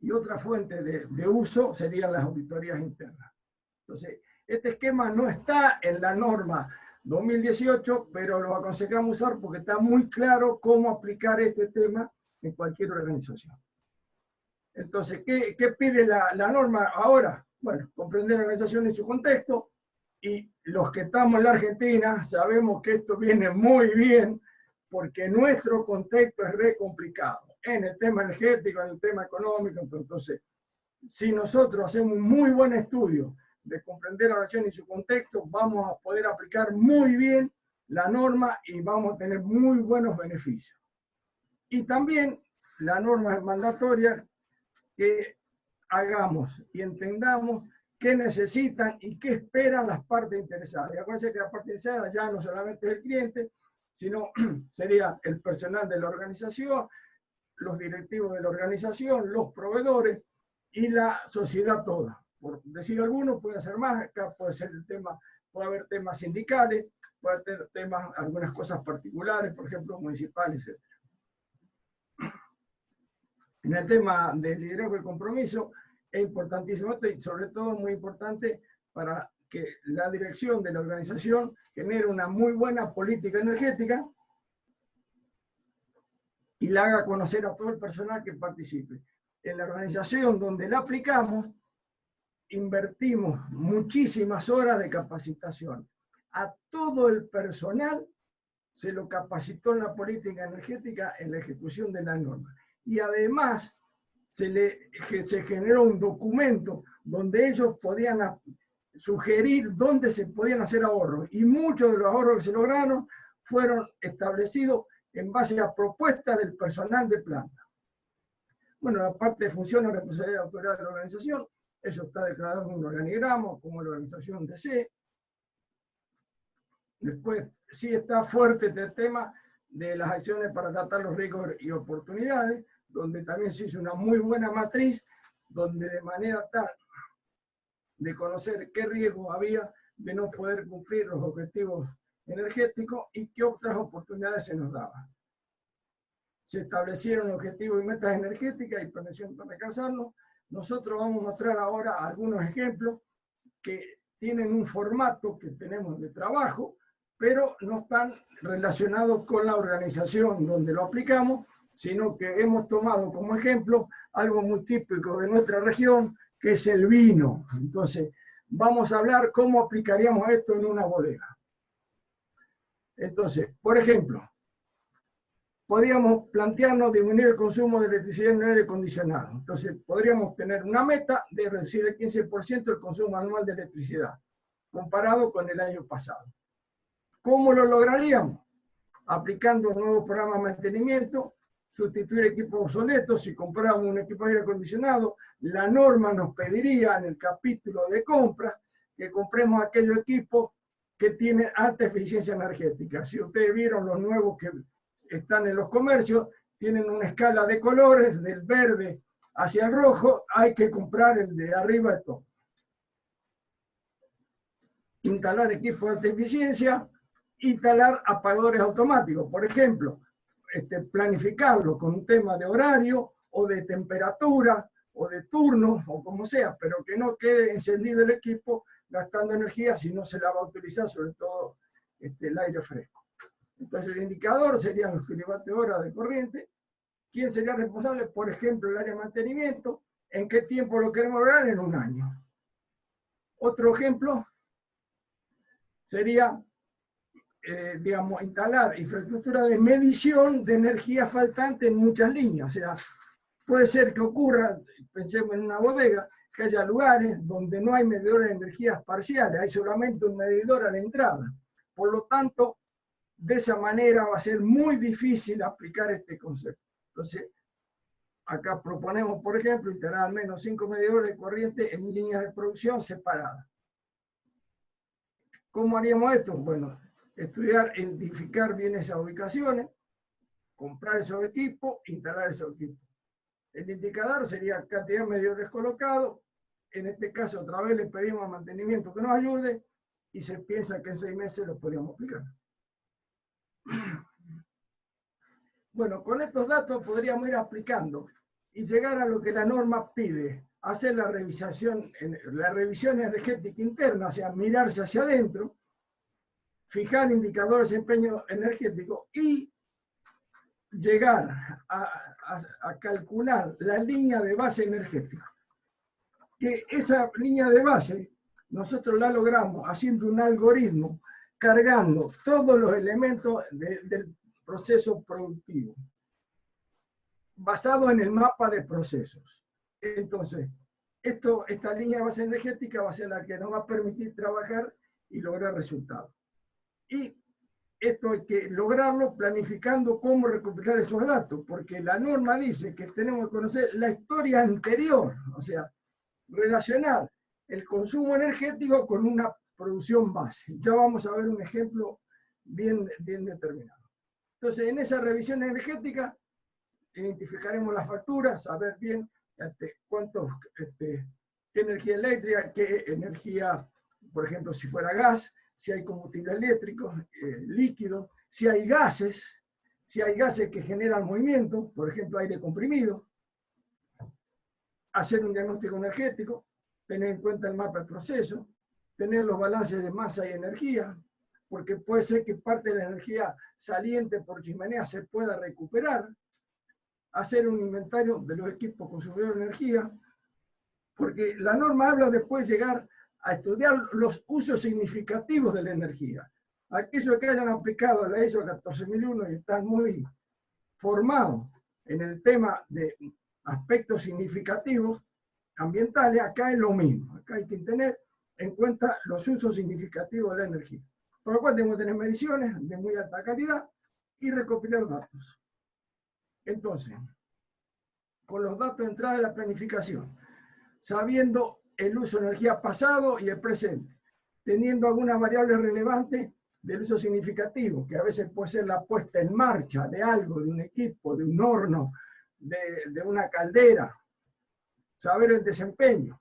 Y otra fuente de uso serían las auditorías internas. Entonces, este esquema no está en la norma 2018, pero lo aconsejamos usar porque está muy claro cómo aplicar este tema en cualquier organización. Entonces, ¿qué pide la norma ahora? Bueno, comprender la organización y su contexto, y los que estamos en la Argentina sabemos que esto viene muy bien porque nuestro contexto es re complicado en el tema energético, en el tema económico. Entonces, si nosotros hacemos un muy buen estudio de comprender la organización y su contexto, vamos a poder aplicar muy bien la norma y vamos a tener muy buenos beneficios. Y también la norma es mandatoria que hagamos y entendamos qué necesitan y qué esperan las partes interesadas. Y acuérdense que la parte interesada ya no solamente es el cliente, sino sería el personal de la organización, los directivos de la organización, los proveedores y la sociedad toda. Por decir alguno, puede ser más, acá puede ser el tema, puede haber temas sindicales, puede haber temas, algunas cosas particulares, por ejemplo, municipales, etc. En el tema del liderazgo y compromiso, es importantísimo esto y sobre todo muy importante para que la dirección de la organización genere una muy buena política energética y la haga conocer a todo el personal que participe. En la organización donde la aplicamos, invertimos muchísimas horas de capacitación. A todo el personal se lo capacitó en la política energética en la ejecución de la norma. Y además se generó un documento donde ellos podían sugerir dónde se podían hacer ahorros. Y muchos de los ahorros que se lograron fueron establecidos en base a propuestas del personal de planta. Bueno, la parte de funciones, responsabilidad y autoridad de la organización, eso está declarado en un organigrama, como la organización DC. Después, sí está fuerte este tema de las acciones para tratar los riesgos y oportunidades, donde también se hizo una muy buena matriz, donde de manera tal de conocer qué riesgos había de no poder cumplir los objetivos energéticos y qué otras oportunidades se nos daban. Se establecieron objetivos y metas energéticas y prevención para alcanzarlos. Nosotros vamos a mostrar ahora algunos ejemplos que tienen un formato que tenemos de trabajo, pero no están relacionados con la organización donde lo aplicamos, sino que hemos tomado como ejemplo algo muy típico de nuestra región, que es el vino. Entonces, vamos a hablar cómo aplicaríamos esto en una bodega. Entonces, por ejemplo, podríamos plantearnos disminuir el consumo de electricidad en el aire acondicionado. Entonces, podríamos tener una meta de reducir el 15% el consumo anual de electricidad, comparado con el año pasado. ¿Cómo lo lograríamos? Aplicando un nuevo programa de mantenimiento, sustituir equipos obsoletos. Si compramos un equipo de aire acondicionado, la norma nos pediría en el capítulo de compras que compremos aquellos equipos que tienen alta eficiencia energética. Si ustedes vieron los nuevos que están en los comercios, tienen una escala de colores, del verde hacia el rojo, hay que comprar el de arriba de todo. Instalar equipos de alta eficiencia, instalar apagadores automáticos, por ejemplo, planificarlo con un tema de horario o de temperatura o de turno o como sea, pero que no quede encendido el equipo gastando energía si no se la va a utilizar, sobre todo el aire fresco. Entonces el indicador serían los kilovatios hora de corriente. ¿Quién sería responsable? Por ejemplo, el área de mantenimiento. ¿En qué tiempo lo queremos lograr? En un año. Otro ejemplo sería, digamos, instalar infraestructura de medición de energía faltante en muchas líneas. O sea, puede ser que ocurra, pensemos en una bodega, que haya lugares donde no hay medidores de energías parciales, hay solamente un medidor a la entrada. Por lo tanto, de esa manera va a ser muy difícil aplicar este concepto. Entonces, acá proponemos, por ejemplo, integrar al menos 5 medidores de corriente en líneas de producción separadas. ¿Cómo haríamos esto? Bueno, estudiar, identificar bien esas ubicaciones, comprar esos equipos, instalar esos equipos. El indicador sería cantidad de medidores colocados. En este caso, otra vez le pedimos a mantenimiento que nos ayude y se piensa que en 6 meses lo podríamos aplicar. Bueno, con estos datos podríamos ir aplicando y llegar a lo que la norma pide, hacer la revisión energética interna, o sea, mirarse hacia adentro, fijar indicadores de desempeño energético y llegar a calcular la línea de base energética. Que esa línea de base nosotros la logramos haciendo un algoritmo cargando todos los elementos del proceso productivo, basado en el mapa de procesos. Entonces, esta línea de base energética va a ser la que nos va a permitir trabajar y lograr resultados. Y esto hay que lograrlo planificando cómo recopilar esos datos, porque la norma dice que tenemos que conocer la historia anterior, o sea, relacionar el consumo energético con una producción base. Ya vamos a ver un ejemplo bien determinado. Entonces, en esa revisión energética, identificaremos las facturas, saber bien qué energía eléctrica, qué energía, por ejemplo, si fuera gas, si hay combustible eléctrico, líquido, si hay gases que generan movimiento, por ejemplo, aire comprimido, hacer un diagnóstico energético, tener en cuenta el mapa de proceso, tener los balances de masa y energía, porque puede ser que parte de la energía saliente por chimenea se pueda recuperar, hacer un inventario de los equipos consumidores de energía, porque la norma habla después de llegar a estudiar los usos significativos de la energía. Aquellos que hayan aplicado la ISO 14001 y están muy formados en el tema de aspectos significativos ambientales, acá es lo mismo. Acá hay que tener en cuenta los usos significativos de la energía. Por lo cual tenemos que tener mediciones de muy alta calidad y recopilar datos. Entonces, con los datos de entrada de la planificación, sabiendo el uso de energía pasado y el presente, teniendo algunas variables relevantes del uso significativo, que a veces puede ser la puesta en marcha de algo, de un equipo, de un horno, de una caldera, saber el desempeño.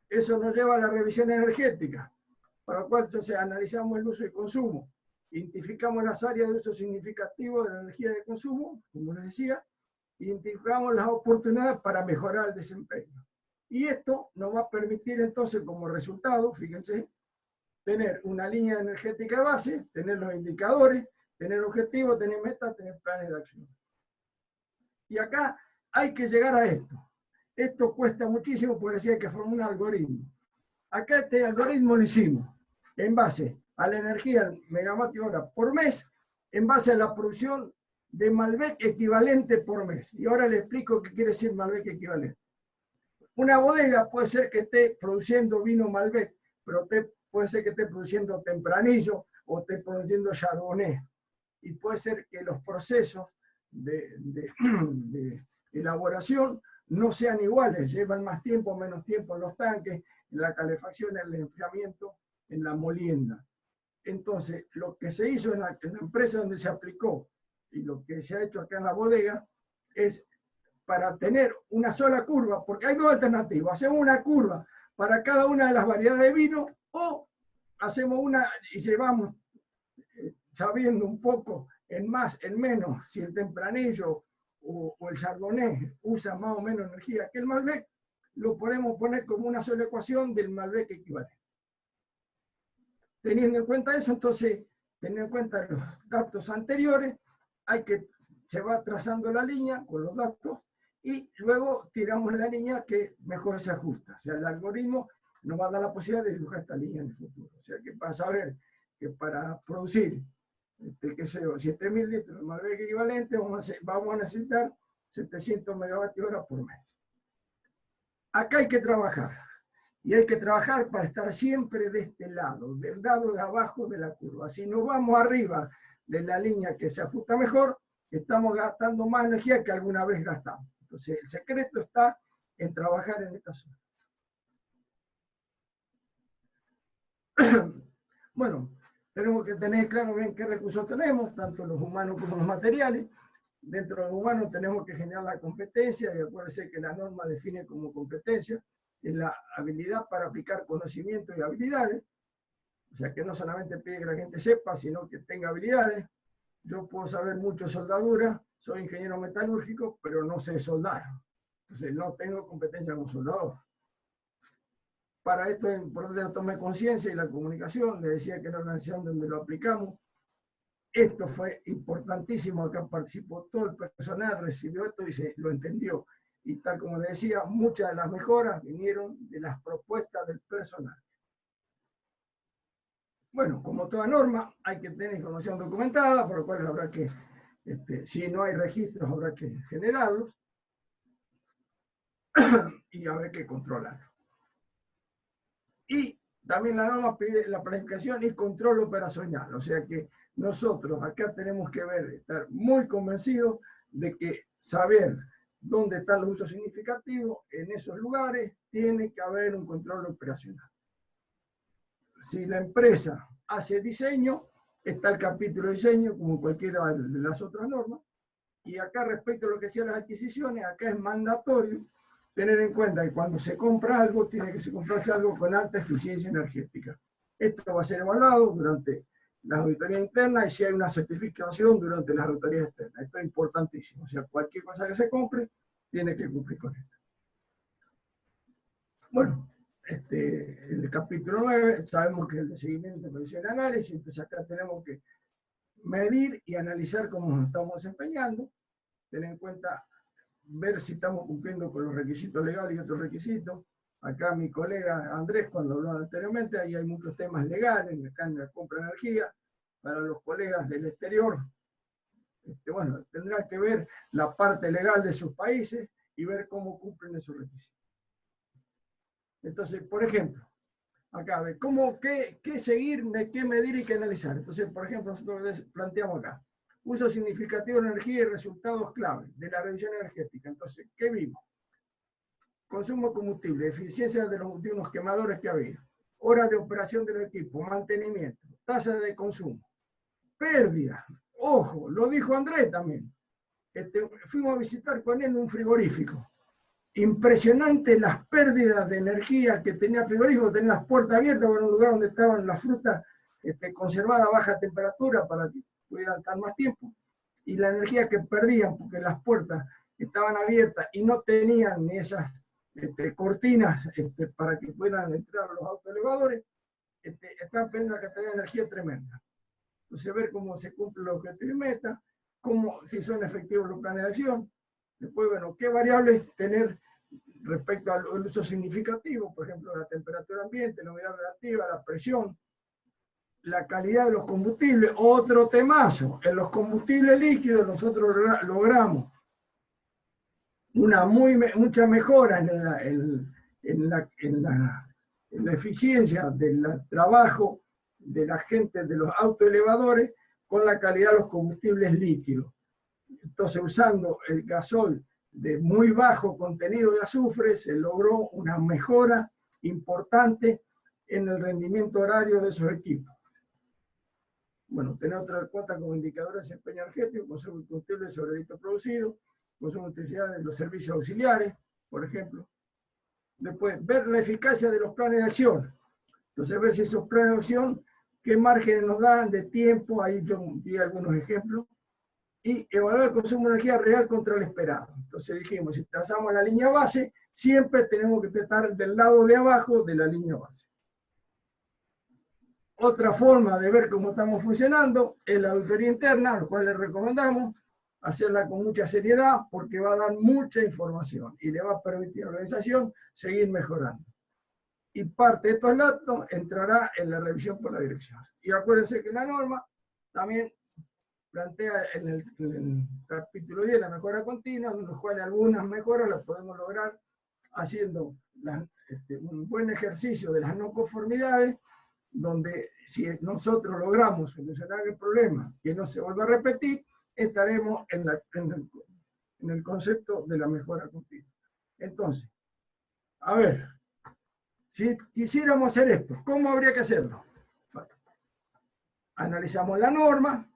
Eso nos lleva a la revisión energética, para lo cual entonces analizamos el uso y consumo, identificamos las áreas de uso significativo de la energía de consumo, como les decía, identificamos las oportunidades para mejorar el desempeño. Y esto nos va a permitir entonces como resultado, fíjense, tener una línea energética de base, tener los indicadores, tener objetivos, tener metas, tener planes de acción. Y acá hay que llegar a esto. Esto cuesta muchísimo porque decía que formar un algoritmo. Acá este algoritmo lo hicimos en base a la energía megavatio hora por mes, en base a la producción de Malbec equivalente por mes. Y ahora le explico qué quiere decir Malbec equivalente. Una bodega puede ser que esté produciendo vino Malbec, pero puede ser que esté produciendo Tempranillo o esté produciendo Chardonnay. Y puede ser que los procesos de elaboración no sean iguales, llevan más tiempo o menos tiempo en los tanques, en la calefacción, en el enfriamiento, en la molienda. Entonces, lo que se hizo en la empresa donde se aplicó y lo que se ha hecho acá en la bodega es para tener una sola curva, porque hay dos alternativas. Hacemos una curva para cada una de las variedades de vino o hacemos una y llevamos, sabiendo un poco en más, en menos, si el Tempranillo o el Chardonnay usa más o menos energía que el Malbec, lo podemos poner como una sola ecuación del Malbec equivalente. Teniendo en cuenta eso, entonces, teniendo en cuenta los datos anteriores, se va trazando la línea con los datos y luego tiramos la línea que mejor se ajusta. O sea, el algoritmo nos va a dar la posibilidad de dibujar esta línea en el futuro. O sea, que para saber que para producir, qué sé yo, 7.000 litros de Malbec equivalente, vamos a necesitar 700 megavatios hora por mes. Acá hay que trabajar. Y hay que trabajar para estar siempre de este lado, del lado de abajo de la curva. Si nos vamos arriba de la línea que se ajusta mejor, estamos gastando más energía que alguna vez gastamos. Entonces, el secreto está en trabajar en esta zona. Bueno, tenemos que tener claro bien qué recursos tenemos, tanto los humanos como los materiales. Dentro de los humanos tenemos que generar la competencia, y acuérdense que la norma define como competencia es la habilidad para aplicar conocimientos y habilidades. O sea, que no solamente pide que la gente sepa, sino que tenga habilidades. Yo puedo saber mucho soldadura, soy ingeniero metalúrgico, pero no sé soldar. Entonces, no tengo competencia como soldador. Para esto es importante la toma de conciencia y la comunicación. Les decía que era la organización donde lo aplicamos. Esto fue importantísimo. Acá participó todo el personal, recibió esto y lo entendió. Y tal como les decía, muchas de las mejoras vinieron de las propuestas del personal. Bueno, como toda norma, hay que tener información documentada, por lo cual habrá que, si no hay registros, habrá que generarlos y habrá que controlarlos. Y también la norma pide la planificación y control operacional, o sea que nosotros acá tenemos que estar muy convencidos de que saber dónde están los usos significativos, en esos lugares tiene que haber un control operacional. Si la empresa hace diseño, está el capítulo de diseño, como cualquiera de las otras normas, y acá respecto a lo que hacían las adquisiciones, acá es mandatorio tener en cuenta que cuando se compra algo, tiene que comprarse algo con alta eficiencia energética. Esto va a ser evaluado durante las auditorías internas y si hay una certificación durante las auditorías externas. Esto es importantísimo. O sea, cualquier cosa que se compre, tiene que cumplir con esto. Bueno, el capítulo 9, sabemos que es el de seguimiento, previsión y análisis, entonces acá tenemos que medir y analizar cómo nos estamos desempeñando, tener en cuenta, ver si estamos cumpliendo con los requisitos legales y otros requisitos. Acá mi colega Andrés, cuando habló anteriormente, ahí hay muchos temas legales, acá en la compra de energía, para los colegas del exterior, bueno, tendrán que ver la parte legal de sus países y ver cómo cumplen esos requisitos. Entonces, por ejemplo, acá, ¿qué seguir, qué medir y qué analizar? Entonces, por ejemplo, nosotros planteamos acá, uso significativo de energía y resultados clave de la revisión energética. Entonces, ¿qué vimos? Consumo de combustible, eficiencia de unos quemadores que había, horas de operación de los equipos, mantenimiento, tasa de consumo, pérdida. Ojo, lo dijo Andrés también. Fuimos a visitar con él un frigorífico. Impresionante las pérdidas de energía que tenía el frigorífico, tenía las puertas abiertas en un lugar donde estaban las frutas conservadas a baja temperatura para que pudieran estar más tiempo, y la energía que perdían porque las puertas estaban abiertas y no tenían ni esas cortinas para que puedan entrar los autoelevadores, están pidiendo una cantidad de energía tremenda. Entonces, ver cómo se cumplen los objetivos y metas, cómo, si son efectivos los planes de acción. Después, bueno, qué variables tener respecto al uso significativo, por ejemplo, la temperatura ambiente, la humedad relativa, la presión, la calidad de los combustibles. Otro temazo, en los combustibles líquidos nosotros logramos mucha mejora en la eficiencia del trabajo de la gente de los autoelevadores con la calidad de los combustibles líquidos. Entonces, usando el gasoil de muy bajo contenido de azufre, se logró una mejora importante en el rendimiento horario de esos equipos. Bueno, tener otra cuota como indicador de desempeño energético, consumo de combustible sobre el litro producido, consumo de electricidad de los servicios auxiliares, por ejemplo. Después, ver la eficacia de los planes de acción. Entonces, ver si esos planes de acción, qué márgenes nos dan de tiempo, ahí yo di algunos ejemplos, y evaluar el consumo de energía real contra el esperado. Entonces dijimos, si trazamos la línea base, siempre tenemos que estar del lado de abajo de la línea base. Otra forma de ver cómo estamos funcionando es la auditoría interna, lo cual les recomendamos hacerla con mucha seriedad porque va a dar mucha información y le va a permitir a la organización seguir mejorando. Y parte de estos datos entrará en la revisión por la dirección. Y acuérdense que la norma también plantea en el capítulo 10 la mejora continua, en los cuales algunas mejoras las podemos lograr haciendo un buen ejercicio de las no conformidades, donde si nosotros logramos solucionar el problema que no se vuelva a repetir, estaremos en el concepto de la mejora continua. Entonces, a ver, si quisiéramos hacer esto, ¿cómo habría que hacerlo? Analizamos la norma,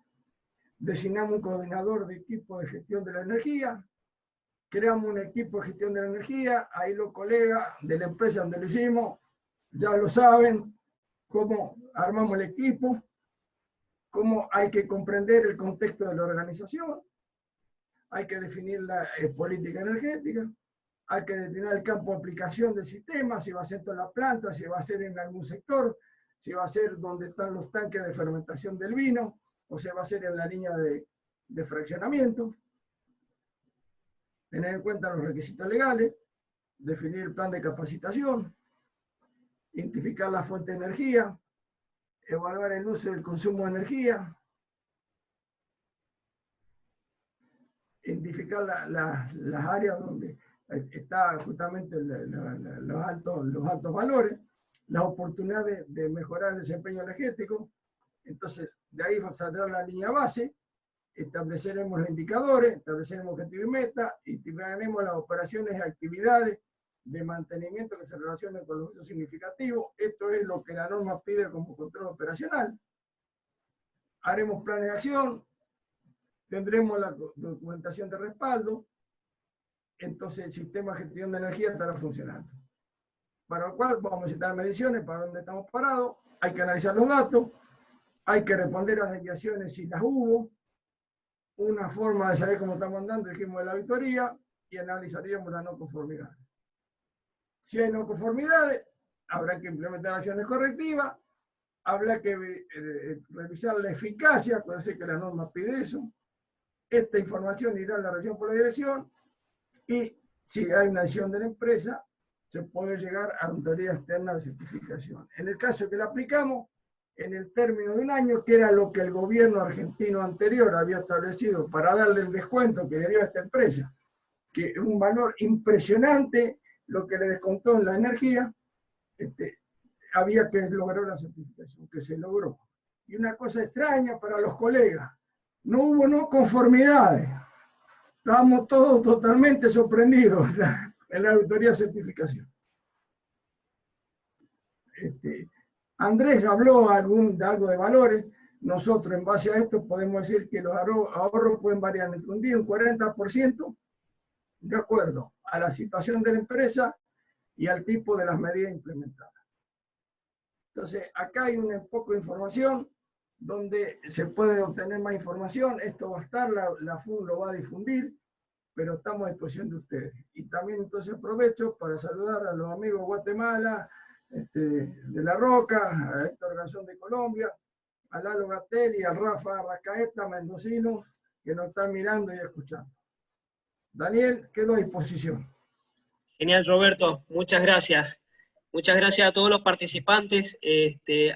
designamos un coordinador de equipo de gestión de la energía, creamos un equipo de gestión de la energía, ahí los colegas de la empresa donde lo hicimos ya lo saben, cómo armamos el equipo, cómo hay que comprender el contexto de la organización, hay que definir la política energética, hay que determinar el campo de aplicación del sistema, si va a ser toda la planta, si va a ser en algún sector, si va a ser donde están los tanques de fermentación del vino, o se va a hacer en la línea de fraccionamiento. Tener en cuenta los requisitos legales, definir el plan de capacitación, identificar la fuente de energía, evaluar el uso y el consumo de energía, identificar las áreas donde están justamente los altos valores, las oportunidades de mejorar el desempeño energético. Entonces, de ahí saldrá la línea base, estableceremos los indicadores, estableceremos objetivos y metas, y tendremos las operaciones y actividades de mantenimiento que se relacionen con los usos significativos. Esto es lo que la norma pide como control operacional. Haremos planes de acción, tendremos la documentación de respaldo, entonces el sistema de gestión de energía estará funcionando. Para lo cual vamos a necesitar mediciones para dónde estamos parados, hay que analizar los datos, hay que responder a las desviaciones si las hubo, una forma de saber cómo estamos andando, dijimos de la auditoría, y analizaríamos las no conformidades. Si hay no conformidades, habrá que implementar acciones correctivas, habrá que revisar la eficacia, puede ser que la norma pide eso. Esta información irá a la revisión por la dirección, y si hay una acción de la empresa, se puede llegar a auditoría externa de certificación. En el caso que la aplicamos, en el término de un año, que era lo que el gobierno argentino anterior había establecido para darle el descuento que debió a esta empresa, que es un valor impresionante lo que le descontó en la energía, había que lograr la certificación, que se logró. Y una cosa extraña para los colegas, no hubo no conformidades. Estábamos todos totalmente sorprendidos en la auditoría de certificación. Andrés habló de algo de valores. Nosotros, en base a esto, podemos decir que los ahorros pueden variar entre un 10 y un 40%, de acuerdo a la situación de la empresa y al tipo de las medidas implementadas. Entonces, acá hay un poco de información donde se puede obtener más información. Esto va a estar, la FUN lo va a difundir, pero estamos a disposición de ustedes. Y también entonces aprovecho para saludar a los amigos de Guatemala, de La Roca, a Héctor Garzón de Colombia, a Lalo Gatelli, a Rafa Rascaeta, mendocinos, que nos están mirando y escuchando. Daniel, quedo a disposición. Genial, Roberto, muchas gracias. Muchas gracias a todos los participantes.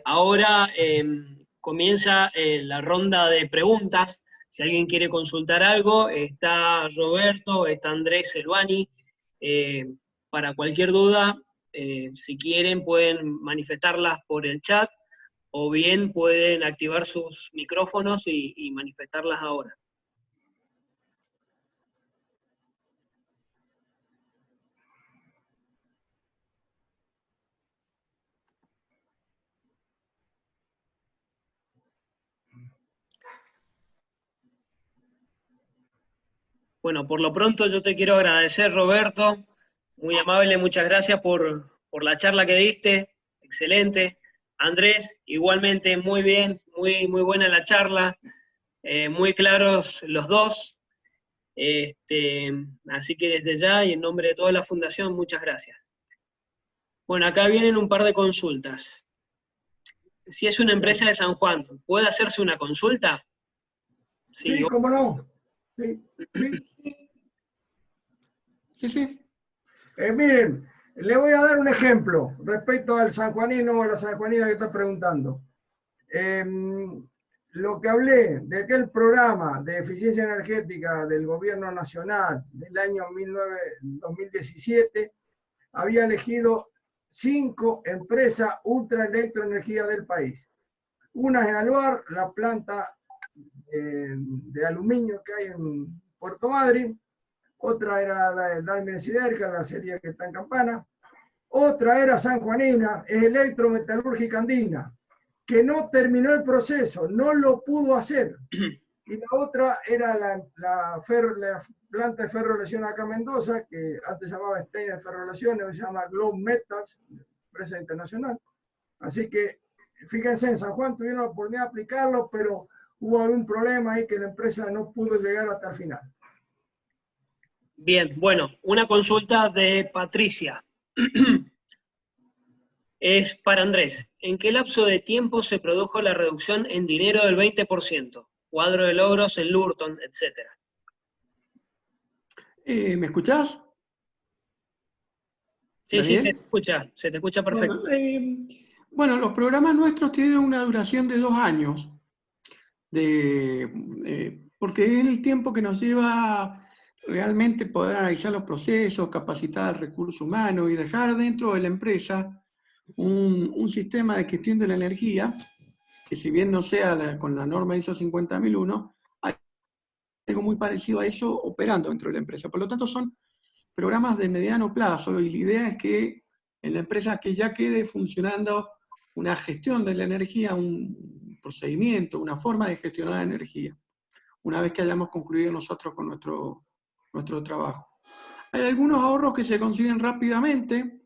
Ahora comienza la ronda de preguntas. Si alguien quiere consultar algo, está Roberto, está Andrés Selvani. Para cualquier duda, si quieren pueden manifestarlas por el chat o bien pueden activar sus micrófonos y manifestarlas ahora. Bueno, por lo pronto yo te quiero agradecer, Roberto, muy amable, muchas gracias por la charla que diste, excelente. Andrés, igualmente, muy bien, muy buena la charla, muy claros los dos. Así que desde ya y en nombre de toda la Fundación, muchas gracias. Bueno, acá vienen un par de consultas. Si es una empresa de San Juan, ¿puede hacerse una consulta? Sí, cómo no. Sí. Miren, le voy a dar un ejemplo respecto al sanjuanino o a la sanjuanina que está preguntando. Lo que hablé de aquel programa de eficiencia energética del gobierno nacional del año 2017, había elegido 5 empresas ultraelectroenergía del país. Una es Aluar, la planta de aluminio que hay en Puerto Madryn. Otra era la de Dalmien Siderca, la serie que está en Campana. Otra era Sanjuanina, es Electrometalúrgica Andina, que no terminó el proceso, no lo pudo hacer. Y la otra era la planta de ferrorelación acá en Mendoza, que antes se llamaba Steiner Ferrorelaciones, hoy se llama Globe Metals, empresa internacional. Así que, fíjense, en San Juan tuvieron la oportunidad de aplicarlo, pero hubo algún problema ahí que la empresa no pudo llegar hasta el final. Bien, bueno, una consulta de Patricia. Es para Andrés. ¿En qué lapso de tiempo se produjo la reducción en dinero del 20%? Cuadro de logros en Lurton, etcétera. ¿Me escuchás? Sí, ¿Daniel? se te escucha perfecto. Bueno, los programas nuestros tienen una duración de 2 años, porque es el tiempo que nos lleva realmente poder analizar los procesos, capacitar al recurso humano y dejar dentro de la empresa un sistema de gestión de la energía, que si bien no sea con la norma ISO 50001, hay algo muy parecido a eso operando dentro de la empresa. Por lo tanto, son programas de mediano plazo y la idea es que en la empresa que ya quede funcionando una gestión de la energía, un procedimiento, una forma de gestionar la energía, una vez que hayamos concluido nosotros con nuestro trabajo. Hay algunos ahorros que se consiguen rápidamente,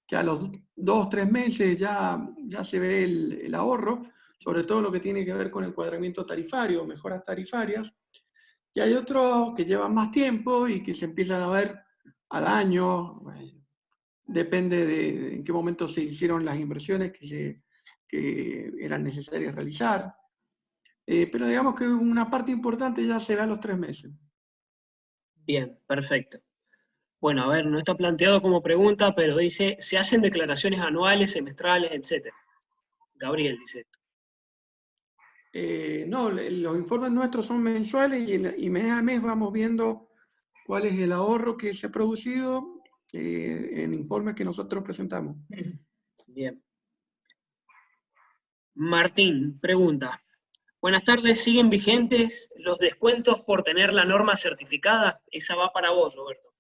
que a los 2 o 3 meses ya se ve el ahorro, sobre todo lo que tiene que ver con el encuadramiento tarifario, mejoras tarifarias, y hay otros que llevan más tiempo y que se empiezan a ver al año, depende de en qué momento se hicieron las inversiones que eran necesarias realizar, pero digamos que una parte importante ya se ve a los 3 meses. Bien, perfecto. Bueno, a ver, no está planteado como pregunta, pero dice, ¿se hacen declaraciones anuales, semestrales, etcétera? Gabriel dice esto. No, los informes nuestros son mensuales y mes a mes vamos viendo cuál es el ahorro que se ha producido en informes que nosotros presentamos. Bien. Martín pregunta, buenas tardes, ¿siguen vigentes los descuentos por tener la norma certificada? Esa va para vos, Roberto.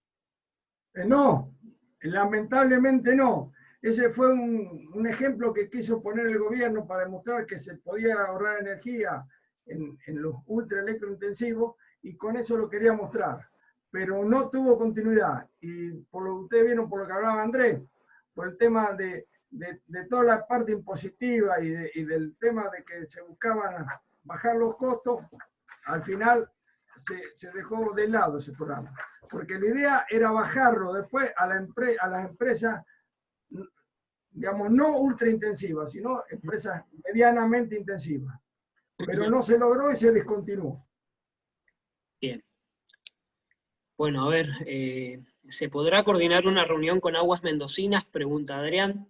No, lamentablemente no. Ese fue un ejemplo que quiso poner el gobierno para demostrar que se podía ahorrar energía en los ultraelectrointensivos y con eso lo quería mostrar. Pero no tuvo continuidad. Y por lo que ustedes vieron, por lo que hablaba Andrés, por el tema de toda la parte impositiva y del tema de que se buscaban bajar los costos, al final se dejó de lado ese programa. Porque la idea era bajarlo después a las empresas, digamos, no ultra intensivas, sino empresas medianamente intensivas. Pero no se logró y se descontinuó. Bien. Bueno, a ver, ¿se podrá coordinar una reunión con Aguas Mendocinas? Pregunta Adrián.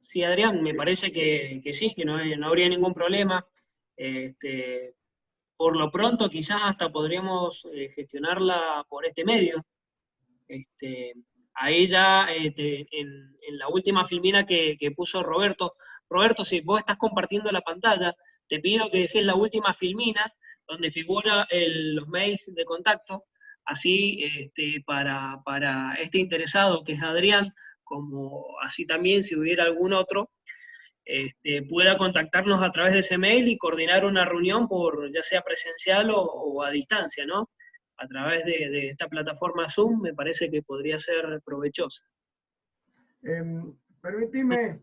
Sí, Adrián, me parece que sí, que no habría ningún problema. Por lo pronto, quizás hasta podríamos gestionarla por este medio. Ahí ya, en la última filmina que puso Roberto, si vos estás compartiendo la pantalla, te pido que dejes la última filmina donde figura los mails de contacto, así para este interesado que es Adrián, como así también si hubiera algún otro, pueda contactarnos a través de ese mail y coordinar una reunión por ya sea presencial o a distancia, ¿no? A través de esta plataforma Zoom, me parece que podría ser provechosa. Permitime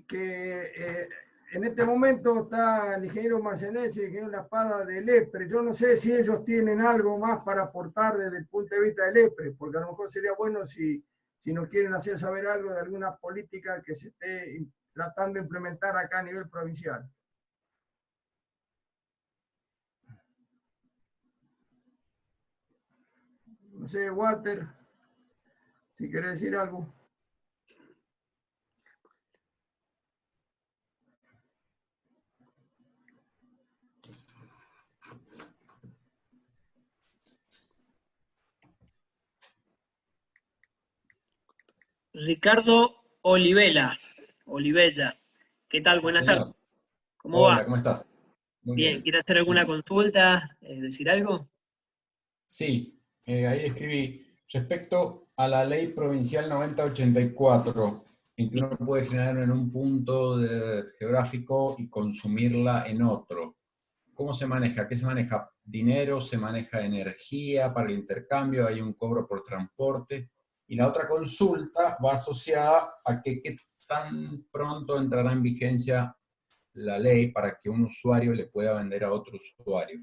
que en este momento está el ingeniero Marcenesi, el ingeniero La Espada del EPRE. Yo no sé si ellos tienen algo más para aportar desde el punto de vista del EPRE, porque a lo mejor sería bueno si nos quieren hacer saber algo de alguna política que se esté tratando de implementar acá a nivel provincial. No sé, Walter, si querés decir algo. Ricardo Olivella, ¿qué tal? Buenas tardes. ¿Cómo va? Hola, ¿cómo estás? Muy Bien, ¿quieres hacer alguna consulta? ¿Decir algo? Sí, ahí escribí, respecto a la ley provincial 9084, en que uno puede generar en un punto geográfico y consumirla en otro. ¿Cómo se maneja? ¿Qué se maneja? ¿Dinero? ¿Se maneja energía para el intercambio? ¿Hay un cobro por transporte? Y la otra consulta va asociada a que qué tan pronto entrará en vigencia la ley para que un usuario le pueda vender a otro usuario.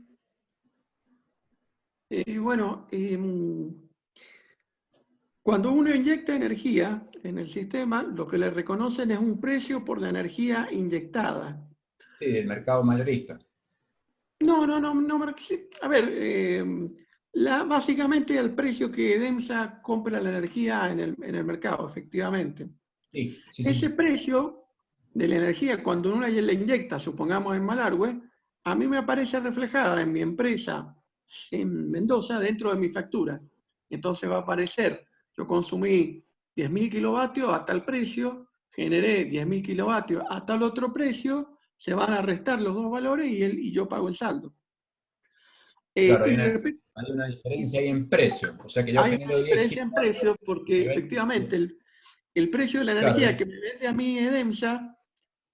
Cuando uno inyecta energía en el sistema, lo que le reconocen es un precio por la energía inyectada. Sí, el mercado mayorista. No. A ver, básicamente el precio que EDEMSA compra la energía en el mercado, efectivamente. Sí. Ese precio de la energía, cuando uno la inyecta, supongamos en Malargüe, a mí me aparece reflejada en mi empresa en Mendoza dentro de mi factura. Entonces va a aparecer, yo consumí 10.000 kilovatios a tal precio, generé 10.000 kilovatios a tal otro precio, se van a restar los dos valores y yo pago el saldo. Claro, hay una diferencia ahí en precio. O sea que yo hay genero una diferencia en precio porque efectivamente el precio de la energía que me vende a mí EDEMSA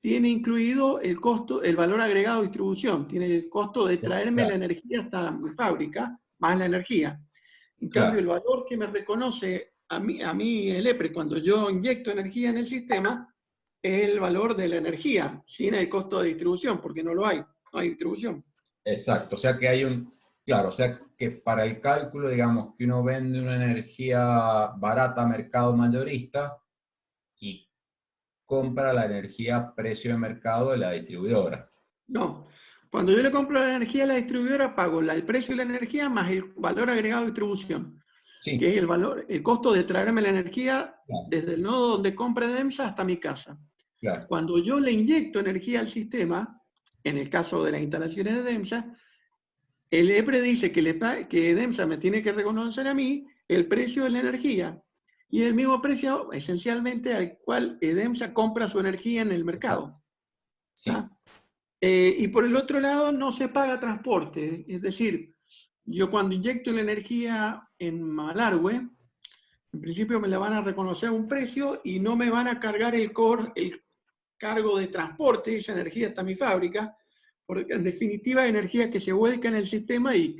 tiene incluido el costo, el valor agregado de distribución, tiene el costo de traerme la energía hasta mi fábrica, más la energía. En cambio, el valor que me reconoce a mí el EPRE cuando yo inyecto energía en el sistema es el valor de la energía, sin el costo de distribución, porque no hay distribución. Exacto, o sea que hay claro, o sea que para el cálculo, digamos, que uno vende una energía barata a mercado mayorista y compra la energía a precio de mercado de la distribuidora. No, cuando yo le compro la energía a la distribuidora, pago el precio de la energía más el valor agregado de distribución, que es el costo de traerme la energía desde el nodo donde compra EDEMSA hasta mi casa. Claro. Cuando yo le inyecto energía al sistema, en el caso de las instalaciones de EDEMSA, el EPRE dice que EDEMSA me tiene que reconocer a mí el precio de la energía y el mismo precio esencialmente al cual EDEMSA compra su energía en el mercado. Sí. Y por el otro lado no se paga transporte, es decir, yo cuando inyecto la energía en Malargüe, en principio me la van a reconocer a un precio y no me van a cargar el cargo de transporte de esa energía hasta mi fábrica, porque en definitiva es energía que se vuelca en el sistema y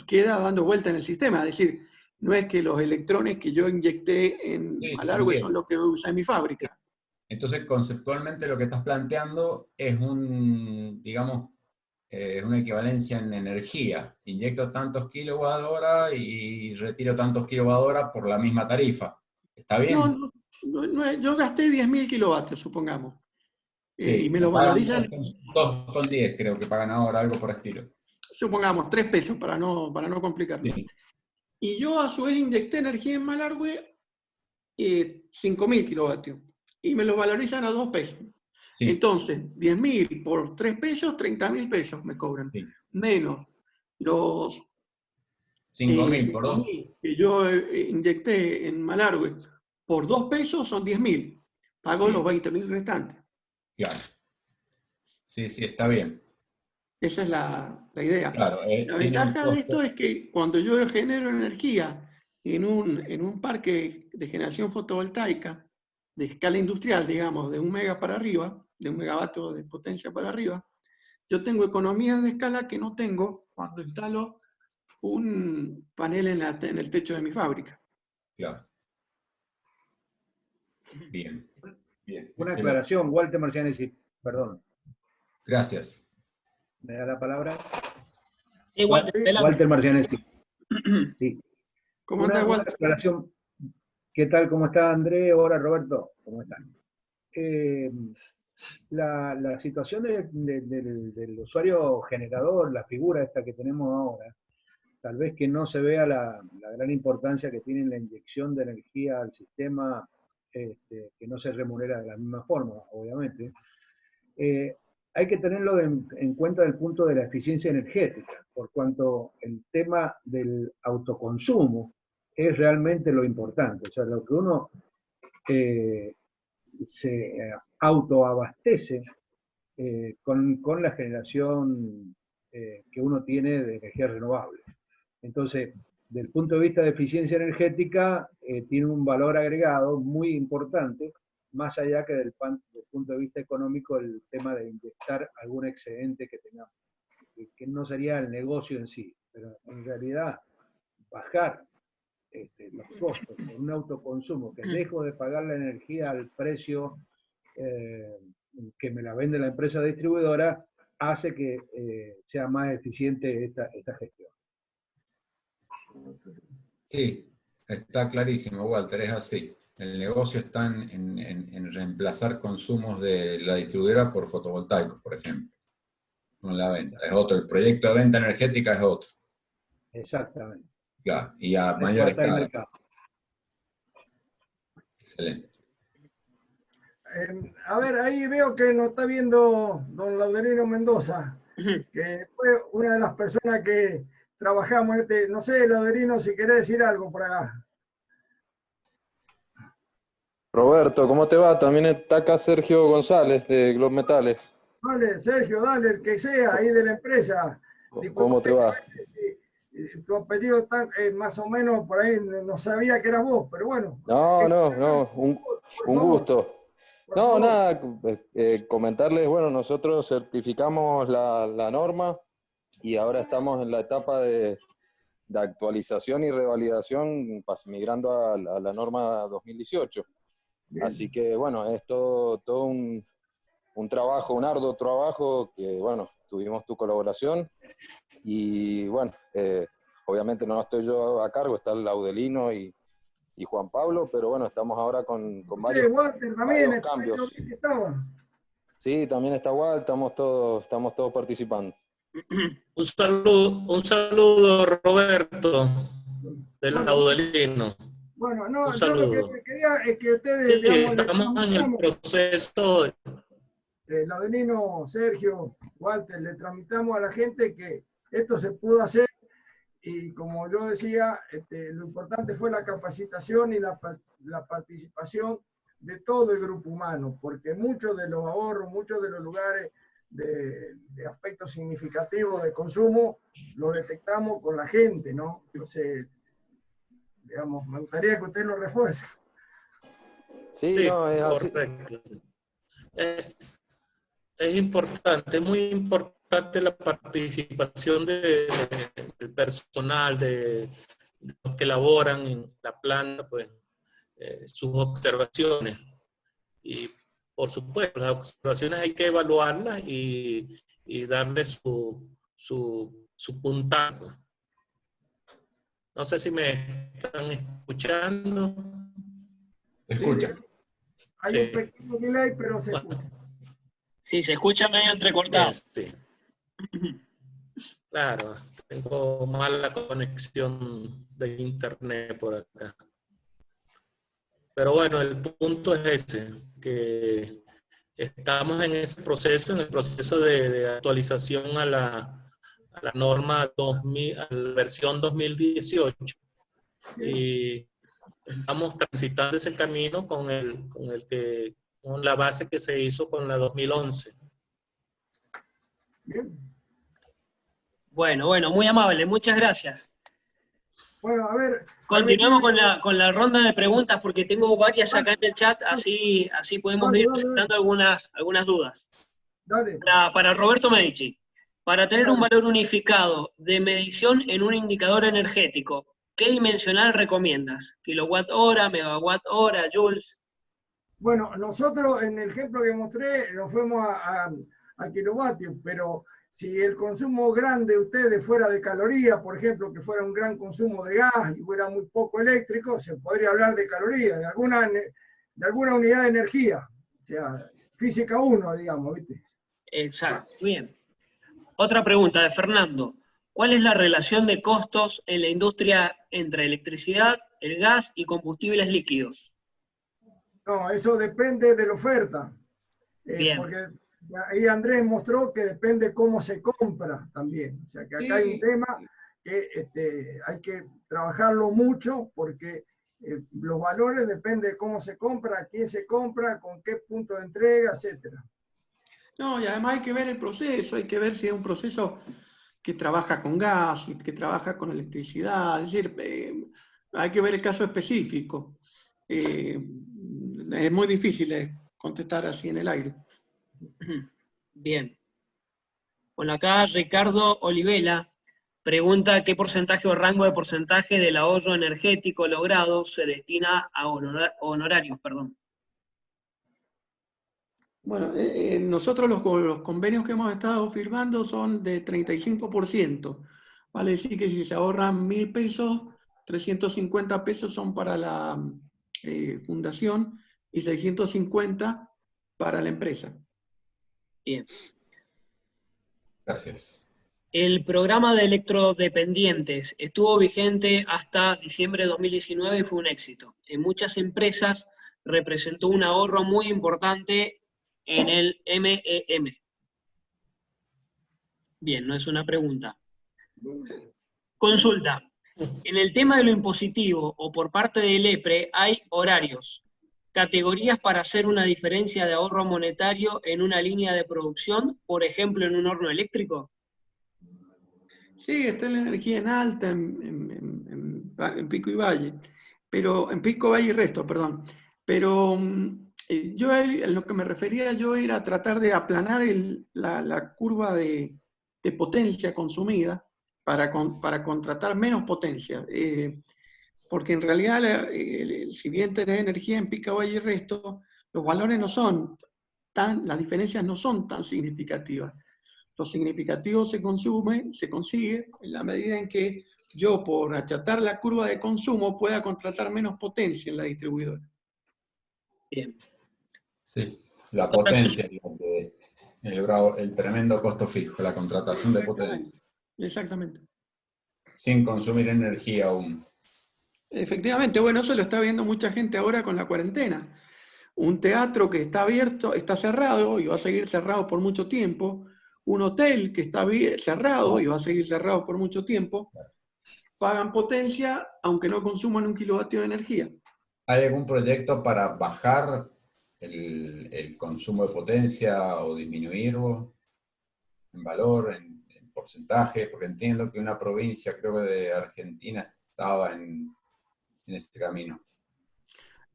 queda dando vuelta en el sistema. Es decir, no es que los electrones que yo inyecté en Malargüe son los que usa en mi fábrica. Entonces, conceptualmente lo que estás planteando es digamos, una equivalencia en energía. Inyecto tantos kilowatt hora y retiro tantos kilowatt hora por la misma tarifa. ¿Está bien? Yo gasté 10.000 kilovatios, supongamos. Sí, Y me lo pagan valorizan, 2,10 creo que pagan ahora, algo por estilo. supongamos, 3 pesos para no complicarlo. Sí, Y yo a su vez inyecté energía en Malargüe 5.000 kilovatios. Y me lo valorizan a 2 pesos. sí, Entonces, 10.000 por 3 pesos, 30.000 pesos me cobran. sí. Menos los 5.000 por 2. 5.000 que yo inyecté en Malargüe por 2 pesos son 10.000. Pago Bien. los 20.000 restantes. Claro. Sí, sí, está bien. Esa es la idea. Claro, La tiene un ventaja de esto costo. es que cuando yo genero energía en un parque de generación fotovoltaica de escala industrial, digamos, de 1 mega para arriba, de 1 megavatio de potencia para arriba, yo tengo economías de escala que no tengo cuando instalo un panel en el techo de mi fábrica. Claro. Bien, bien. Una Excelente. aclaración, Walter Marcianesi, perdón, Gracias. ¿me da la palabra? Sí, Walter, adelante. Walter Marcianesi. Sí. ¿Cómo anda, Una Walter? aclaración. ¿Qué tal? ¿Cómo está Andrés? Hola Roberto, ¿cómo están? La situación del usuario generador, la figura esta que tenemos ahora, tal vez que no se vea la gran importancia que tiene la inyección de energía al sistema, que no se remunera de la misma forma, obviamente. Hay que tenerlo en cuenta desde el punto de la eficiencia energética, por cuanto el tema del autoconsumo es realmente lo importante. O sea, lo que uno se autoabastece con la generación que uno tiene de energía renovable. Entonces, del punto de vista de eficiencia energética, tiene un valor agregado muy importante, más allá que del punto de vista económico, el tema de inyectar algún excedente que tengamos, que no sería el negocio en sí, pero en realidad bajar los costos con un autoconsumo, que dejo de pagar la energía al precio que me la vende la empresa distribuidora, hace que sea más eficiente esta gestión. Sí, está clarísimo, Walter, es así. El negocio está en reemplazar consumos de la distribuidora por fotovoltaicos, por ejemplo. Con la venta. Es otro. El proyecto de venta energética es otro. Exactamente. Claro. Y a Hace mayor falta el escala. mercado. Excelente. A ver, ahí veo que nos está viendo don Laudelino Mendoza, que fue una de las personas que trabajamos en este. No sé, Laudelino, si querés decir algo por acá. Roberto, ¿cómo te va? También está acá Sergio González de Glob Metales. Dale, Sergio, dale, el que sea, ahí de la empresa. ¿Cómo te va? Tu apellido está más o menos por ahí, no sabía que eras vos, pero bueno. No, un gusto. No, nada, comentarles, bueno, nosotros certificamos la norma y ahora estamos en la etapa de actualización y revalidación, migrando a la norma 2018. Bien. Así que, bueno, es todo un trabajo, un arduo trabajo que, bueno, tuvimos tu colaboración y, bueno, obviamente no estoy yo a cargo, está el Laudelino y Juan Pablo, pero bueno, estamos ahora con varios, Walter también, varios cambios. que estaba. Sí, también está Walt, estamos todos participando. Un saludo Roberto, del Laudelino. Bueno, no, Un yo lo saludo. que quería es que ustedes, Sí, digamos, estamos en el proceso. Laudelino, Sergio, Walter, le tramitamos a la gente que esto se pudo hacer y como yo decía, lo importante fue la capacitación y la participación de todo el grupo humano, porque muchos de los ahorros, muchos de los lugares de aspectos significativos de consumo los detectamos con la gente, ¿no? Entonces, digamos, me gustaría que usted lo refuerce. Sí, no, es así. Correcto. Es importante, es muy importante la participación del personal, de los que laboran en la planta, pues, sus observaciones. Y, por supuesto, las observaciones hay que evaluarlas y darle su puntaje. No sé si me están escuchando. Se escucha. Hay un pequeño delay, pero se escucha. Sí, se escucha medio entrecortado. Sí. Claro, tengo mala conexión de internet por acá. Pero bueno, el punto es ese, que estamos en ese proceso, en el proceso de actualización a la norma 2000, a la versión 2018. Y estamos transitando ese camino con la base que se hizo con la 2011. Bien. Bueno, muy amable, muchas gracias. Bueno, a ver. Continuamos con la ronda de preguntas porque tengo varias acá en el chat, así podemos ir presentando algunas dudas. Dale. Para Roberto Medici, para tener un valor unificado de medición en un indicador energético, ¿qué dimensional recomiendas? ¿Kilowatt hora, megawatt hora, joules? Bueno, nosotros en el ejemplo que mostré nos fuimos a kilovatios, pero si el consumo grande de ustedes fuera de calorías, por ejemplo, que fuera un gran consumo de gas y fuera muy poco eléctrico, se podría hablar de calorías, de alguna unidad de energía, o sea, física 1, digamos, ¿viste? Exacto, bien. Otra pregunta de Fernando. ¿Cuál es la relación de costos en la industria entre electricidad, el gas y combustibles líquidos? No, eso depende de la oferta. Bien. Porque ahí Andrés mostró que depende cómo se compra también. O sea que acá hay un tema que hay que trabajarlo mucho porque los valores dependen de cómo se compra, a quién se compra, con qué punto de entrega, etc. No, y además hay que ver el proceso, hay que ver si es un proceso que trabaja con gas, que trabaja con electricidad, es decir, hay que ver el caso específico. Es muy difícil contestar así en el aire. Bien. Bueno, acá Ricardo Olivela pregunta qué porcentaje o rango de porcentaje del ahorro energético logrado se destina a honorarios, perdón. Bueno, nosotros los convenios que hemos estado firmando son de 35%. Vale decir que si se ahorran 1.000 pesos, 350 pesos son para la fundación y 650 para la empresa. Bien. Gracias. El programa de electrodependientes estuvo vigente hasta diciembre de 2019 y fue un éxito. En muchas empresas representó un ahorro muy importante en el MEM. Bien, no es una pregunta. Consulta. En el tema de lo impositivo o por parte del EPRE hay horarios, categorías para hacer una diferencia de ahorro monetario en una línea de producción, por ejemplo en un horno eléctrico. Sí, está la energía en alta, en pico y valle, pero en pico, valle y resto, perdón. Pero yo en lo que me refería yo era tratar de aplanar la curva de potencia consumida para contratar menos potencia. Porque en realidad, si bien tenés energía en pico, valle y resto, los valores no son las diferencias no son tan significativas. Lo significativo se consigue en la medida en que yo, por achatar la curva de consumo, pueda contratar menos potencia en la distribuidora. Bien. Sí, la potencia, el tremendo costo fijo, la contratación de potencia. Exactamente. Sin consumir energía aún. Efectivamente, bueno, eso lo está viendo mucha gente ahora con la cuarentena. Un teatro que está abierto, está cerrado y va a seguir cerrado por mucho tiempo. Un hotel que está cerrado y va a seguir cerrado por mucho tiempo, pagan potencia aunque no consuman 1 kilovatio de energía. ¿Hay algún proyecto para bajar el consumo de potencia o disminuirlo en valor, en porcentaje? Porque entiendo que una provincia, creo que de Argentina, estaba en este camino.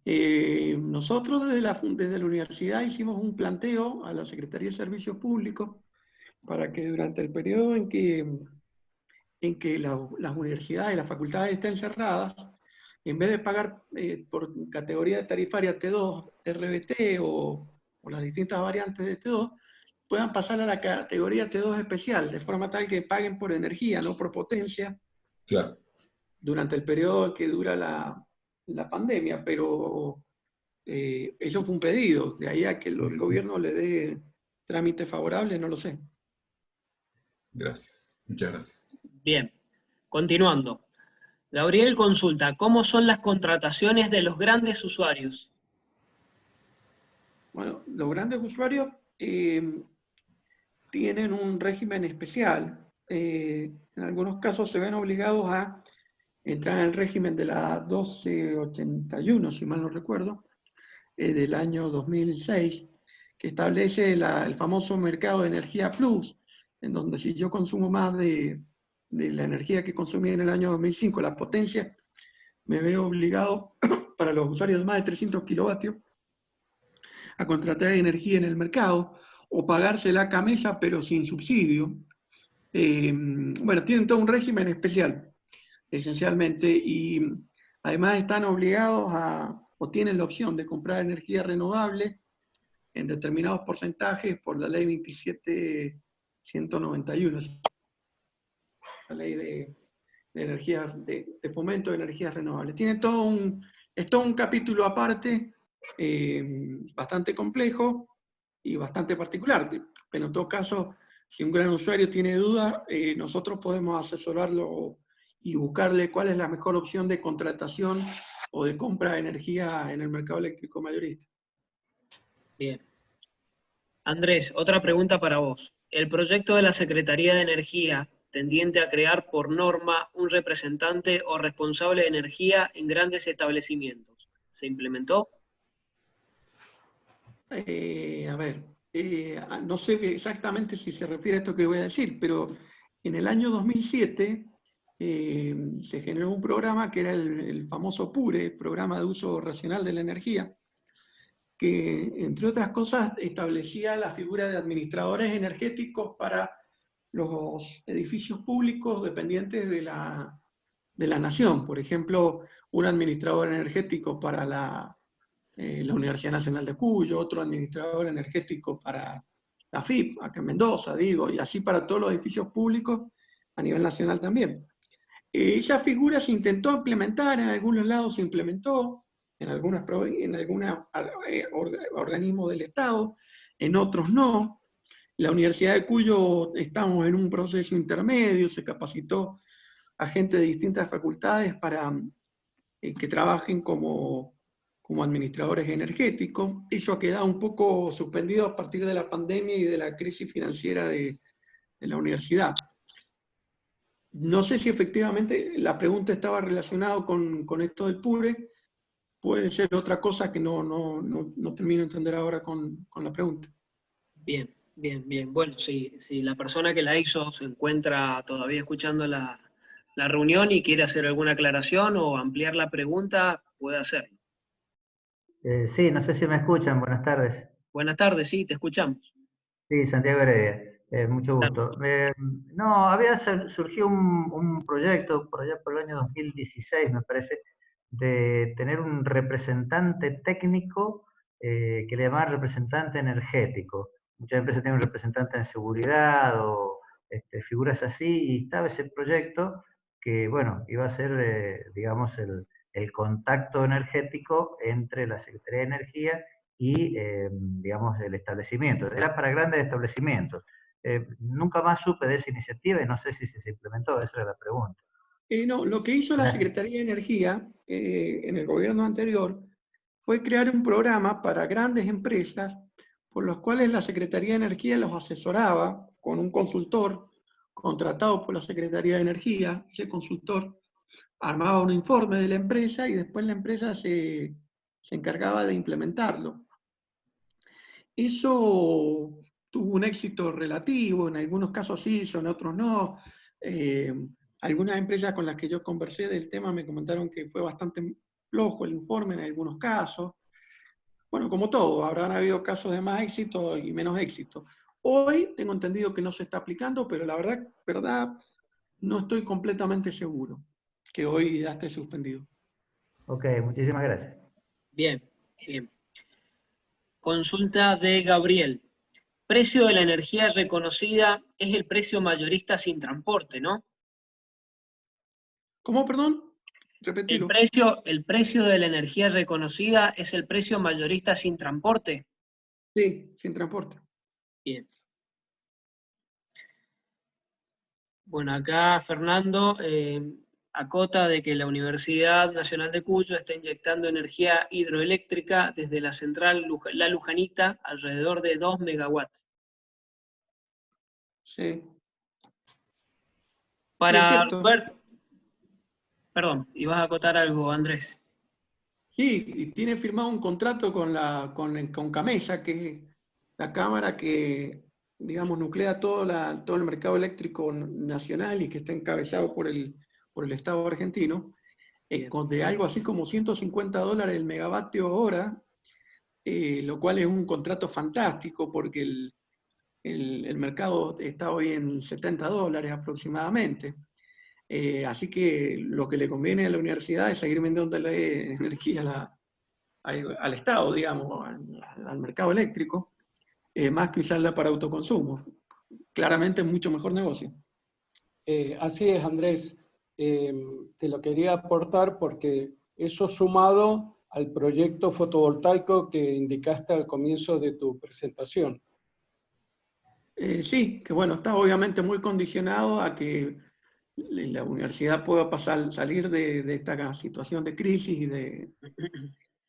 Nosotros desde la universidad hicimos un planteo a la Secretaría de Servicios Públicos para que durante el periodo en que las universidades y las facultades estén cerradas, en vez de pagar por categoría tarifaria T2, RBT o las distintas variantes de T2, puedan pasar a la categoría T2 especial, de forma tal que paguen por energía, no por potencia, claro, durante el periodo que dura la pandemia, pero eso fue un pedido, de ahí a que el gobierno le dé trámite favorable, no lo sé. Gracias, muchas gracias. Bien, continuando. Gabriel consulta, ¿cómo son las contrataciones de los grandes usuarios? Bueno, los grandes usuarios tienen un régimen especial. En algunos casos se ven obligados a entrar en el régimen de la 1281, si mal no recuerdo, del año 2006, que establece el famoso mercado de energía plus, en donde si yo consumo más de la energía que consumí en el año 2005, la potencia, me veo obligado, para los usuarios de más de 300 kilovatios, a contratar energía en el mercado, o pagársela a mesa, pero sin subsidio. Bueno, tienen todo un régimen especial, esencialmente, y además están obligados o tienen la opción de comprar energía renovable en determinados porcentajes por la ley 27191, la ley de energías, de fomento de energías renovables. Tiene es todo un capítulo aparte, bastante complejo y bastante particular, pero en todo caso, si un gran usuario tiene duda, nosotros podemos asesorarlo y buscarle cuál es la mejor opción de contratación o de compra de energía en el mercado eléctrico mayorista. Bien. Andrés, otra pregunta para vos. El proyecto de la Secretaría de Energía, tendiente a crear por norma un representante o responsable de energía en grandes establecimientos, ¿se implementó? A ver, no sé exactamente si se refiere a esto que voy a decir, pero en el año 2007 se generó un programa que era el famoso PURE, Programa de Uso Racional de la Energía, que entre otras cosas establecía la figura de administradores energéticos para los edificios públicos dependientes de la nación. Por ejemplo, un administrador energético para la Universidad Nacional de Cuyo, otro administrador energético para la FIP, acá en Mendoza, digo, y así para todos los edificios públicos a nivel nacional también. Esa figura se intentó implementar, en algunos lados se implementó, en algunos organismos del Estado, en otros no. La Universidad de Cuyo estamos en un proceso intermedio, se capacitó a gente de distintas facultades para que trabajen como administradores energéticos. Eso ha quedado un poco suspendido a partir de la pandemia y de la crisis financiera de la universidad. No sé si efectivamente la pregunta estaba relacionada con esto del PURE, puede ser otra cosa que no termino de entender ahora con la pregunta. Bien, bien, bien. Bueno, si la persona que la hizo se encuentra todavía escuchando la reunión y quiere hacer alguna aclaración o ampliar la pregunta, puede hacerlo. Sí, no sé si me escuchan. Buenas tardes. Buenas tardes, sí, te escuchamos. Sí, Santiago Heredia. Mucho gusto. No, había surgido un proyecto por allá por el año 2016, me parece, de tener un representante técnico que le llamaban representante energético. Muchas empresas tienen un representante en seguridad o figuras así, y estaba ese proyecto que, bueno, iba a ser, digamos, el contacto energético entre la Secretaría de Energía y, digamos, el establecimiento. Era para grandes establecimientos. Nunca más supe de esa iniciativa y no sé si se implementó, esa era la pregunta. No, lo que hizo la Secretaría de Energía en el gobierno anterior fue crear un programa para grandes empresas por los cuales la Secretaría de Energía los asesoraba con un consultor contratado por la Secretaría de Energía. Ese consultor armaba un informe de la empresa y después la empresa se encargaba de implementarlo. Eso tuvo un éxito relativo, en algunos casos sí, en otros no. Algunas empresas con las que yo conversé del tema me comentaron que fue bastante flojo el informe en algunos casos. Bueno, como todo, habrán habido casos de más éxito y menos éxito. Hoy tengo entendido que no se está aplicando, pero la verdad no estoy completamente seguro que hoy ya esté suspendido. Ok, muchísimas gracias. Bien, bien. Consulta de Gabriel. Precio de la energía reconocida es el precio mayorista sin transporte, ¿no? ¿Cómo, perdón? Repetilo. El precio de la energía reconocida es el precio mayorista sin transporte. Sí, sin transporte. Bien. Bueno, acá Fernando acota de que la Universidad Nacional de Cuyo está inyectando energía hidroeléctrica desde la central La Lujanita, alrededor de 2 megawatts. Sí. Para Sí, es cierto. Roberto, perdón, ibas a acotar algo, Andrés. Sí, y tiene firmado un contrato con Camesa, que es la cámara que, digamos, nuclea todo el mercado eléctrico nacional y que está encabezado por el Estado argentino, de algo así como $150 el megavatio hora, lo cual es un contrato fantástico porque el mercado está hoy en $70 aproximadamente. Así que lo que le conviene a la universidad es seguir vendiendo la energía al Estado, digamos, al mercado eléctrico, más que usarla para autoconsumo. Claramente es mucho mejor negocio. Así es, Andrés. Te lo quería aportar porque eso sumado al proyecto fotovoltaico que indicaste al comienzo de tu presentación. Sí, que bueno, está obviamente muy condicionado a que la universidad pueda salir de esta situación de crisis y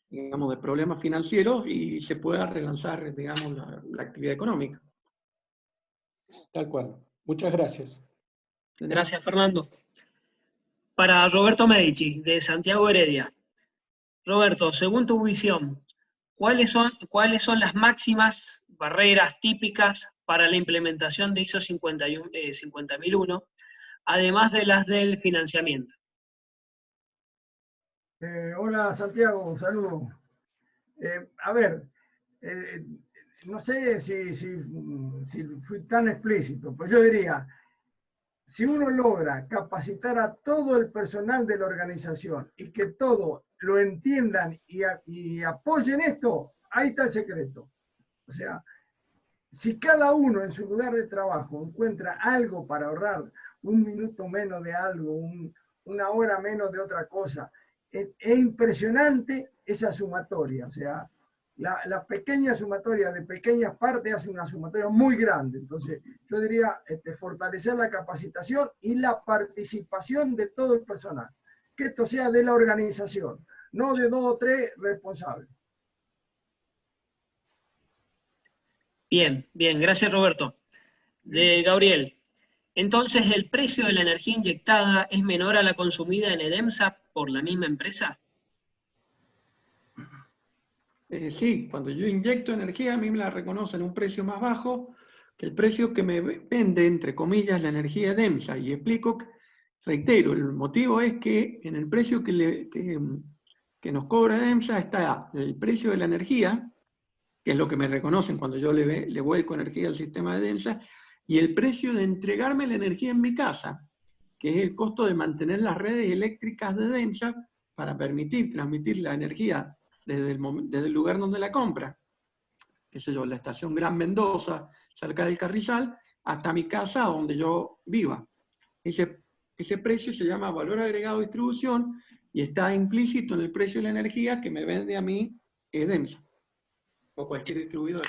digamos, de problemas financieros y se pueda relanzar, digamos, la actividad económica. Tal cual. Muchas gracias. Gracias, Fernando. Para Roberto Medici, de Santiago Heredia. Roberto, según tu visión, ¿cuáles son las máximas barreras típicas para la implementación de ISO 50001, además de las del financiamiento? Hola Santiago, un saludo. A ver, no sé si fui tan explícito, pero yo diría, si uno logra capacitar a todo el personal de la organización y que todos lo entiendan y apoyen esto, ahí está el secreto. O sea, si cada uno en su lugar de trabajo encuentra algo para ahorrar, un minuto menos de algo, una hora menos de otra cosa, es impresionante esa sumatoria. O sea, la pequeña sumatoria de pequeñas partes hace una sumatoria muy grande. Entonces, yo diría fortalecer la capacitación y la participación de todo el personal. Que esto sea de la organización, no de 2 o 3 responsables. Bien, bien, gracias Roberto. De Gabriel, entonces el precio de la energía inyectada es menor a la consumida en EDEMSA por la misma empresa. Sí, cuando yo inyecto energía, a mí me la reconocen un precio más bajo que el precio que me vende, entre comillas, la energía EDEMSA. Y explico, reitero, el motivo es que en el precio que nos cobra EDEMSA está el precio de la energía, que es lo que me reconocen cuando yo le vuelco energía al sistema de EDEMSA, y el precio de entregarme la energía en mi casa, que es el costo de mantener las redes eléctricas de EDEMSA para permitir transmitir la energía desde el lugar donde la compra, qué sé yo, la estación Gran Mendoza, cerca del Carrizal, hasta mi casa donde yo viva. Ese precio se llama valor agregado de distribución y está implícito en el precio de la energía que me vende a mí EDEMSA o cualquier distribuidor.